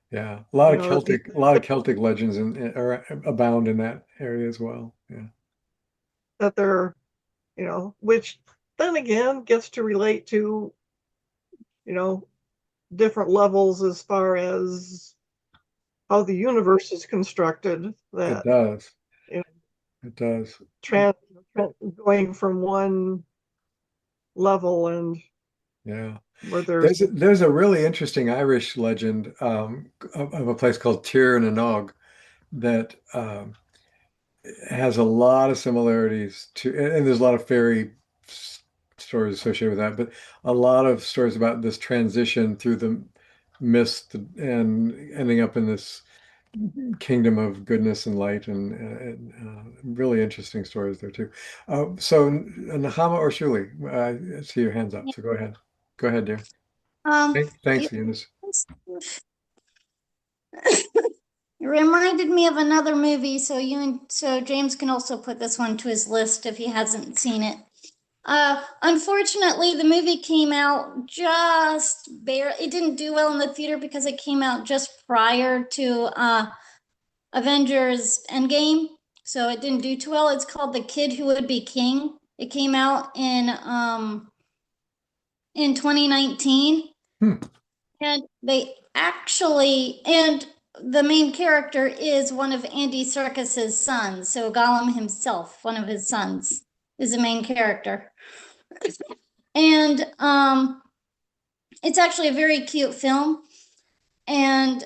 Yeah, You know, the- A lot of Celtic legends abound in that area as well. Yeah, that they're, which then again gets to relate to, you know, different levels as far as how the universe is constructed, it that does. you know, It does. going from one level and Yeah. where there's There's a really interesting Irish legend of a place called Tir na Nog that has a lot of similarities to, and there's a lot of fairy stories associated with that, but a lot of stories about this transition through the mist and ending up in this kingdom of goodness and light, and really interesting stories there too. So Nahama or Shuli, I see your hands up, so go ahead, dear. You Thanks, Eunice. it reminded me of another movie, so James can also put this one to his list if he hasn't seen it. Unfortunately, the movie came out just bare. It didn't do well in the theater because it came out just prior to Avengers Endgame, so it didn't do too well. It's called The Kid Who Would Be King. It came out in 2019. And and the main character is one of Andy Serkis's sons. So Gollum himself, one of his sons, is the main character. And it's actually a very cute film. And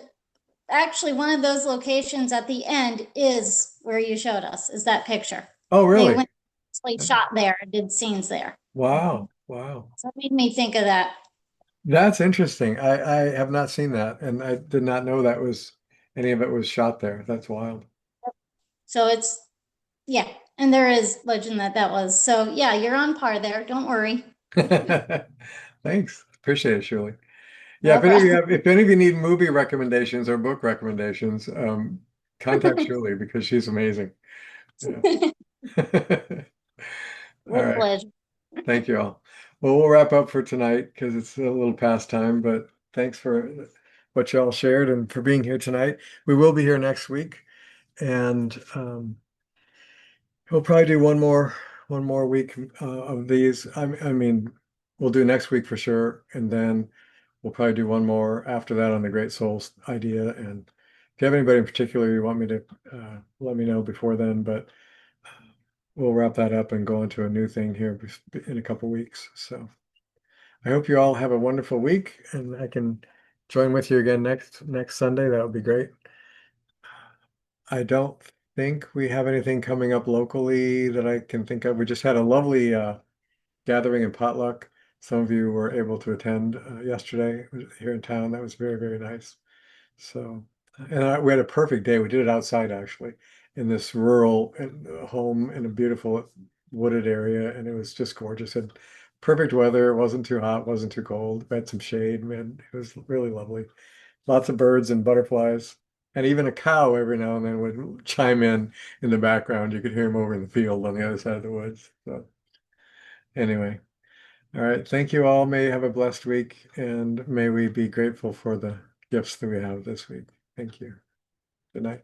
actually, one of those locations at the end is where you showed us, is that picture. Oh, They really? went shot there, did scenes there. Wow, wow. So it made me think of that. That's interesting. I have not seen that, and I did not know that was any of it was shot there. That's wild. So yeah, and there is legend that was. So yeah, you're on par there. Don't worry. Thanks. Appreciate it, Shirley. Yeah, No problem. if any of you need movie recommendations or book recommendations, contact Shirley because she's amazing. Yeah. All With right. pleasure. Thank you all. Well, we'll wrap up for tonight because it's a little past time, but thanks for what y'all shared and for being here tonight. We will be here next week, and we'll probably do one more week of these. I mean, we'll do next week for sure, and then we'll probably do one more after that on the Great Souls idea. And if you have anybody in particular you want me to let me know before then, but we'll wrap that up and go into a new thing here in a couple weeks. So I hope you all have a wonderful week, and I can join with you again next Sunday. That would be great. I don't think we have anything coming up locally that I can think of. We just had a lovely gathering and potluck. Some of you were able to attend yesterday here in town. That was very, very nice. So, we had a perfect day. We did it outside actually, in this rural home in a beautiful wooded area, and it was just gorgeous. Had perfect weather. It wasn't too hot, wasn't too cold. We had some shade, man. It was really lovely. Lots of birds and butterflies, and even a cow every now and then would chime in the background. You could hear him over in the field on the other side of the woods. So, anyway. All right. Thank you all. May you have a blessed week, and may we be grateful for the gifts that we have this week. Thank you. Good night.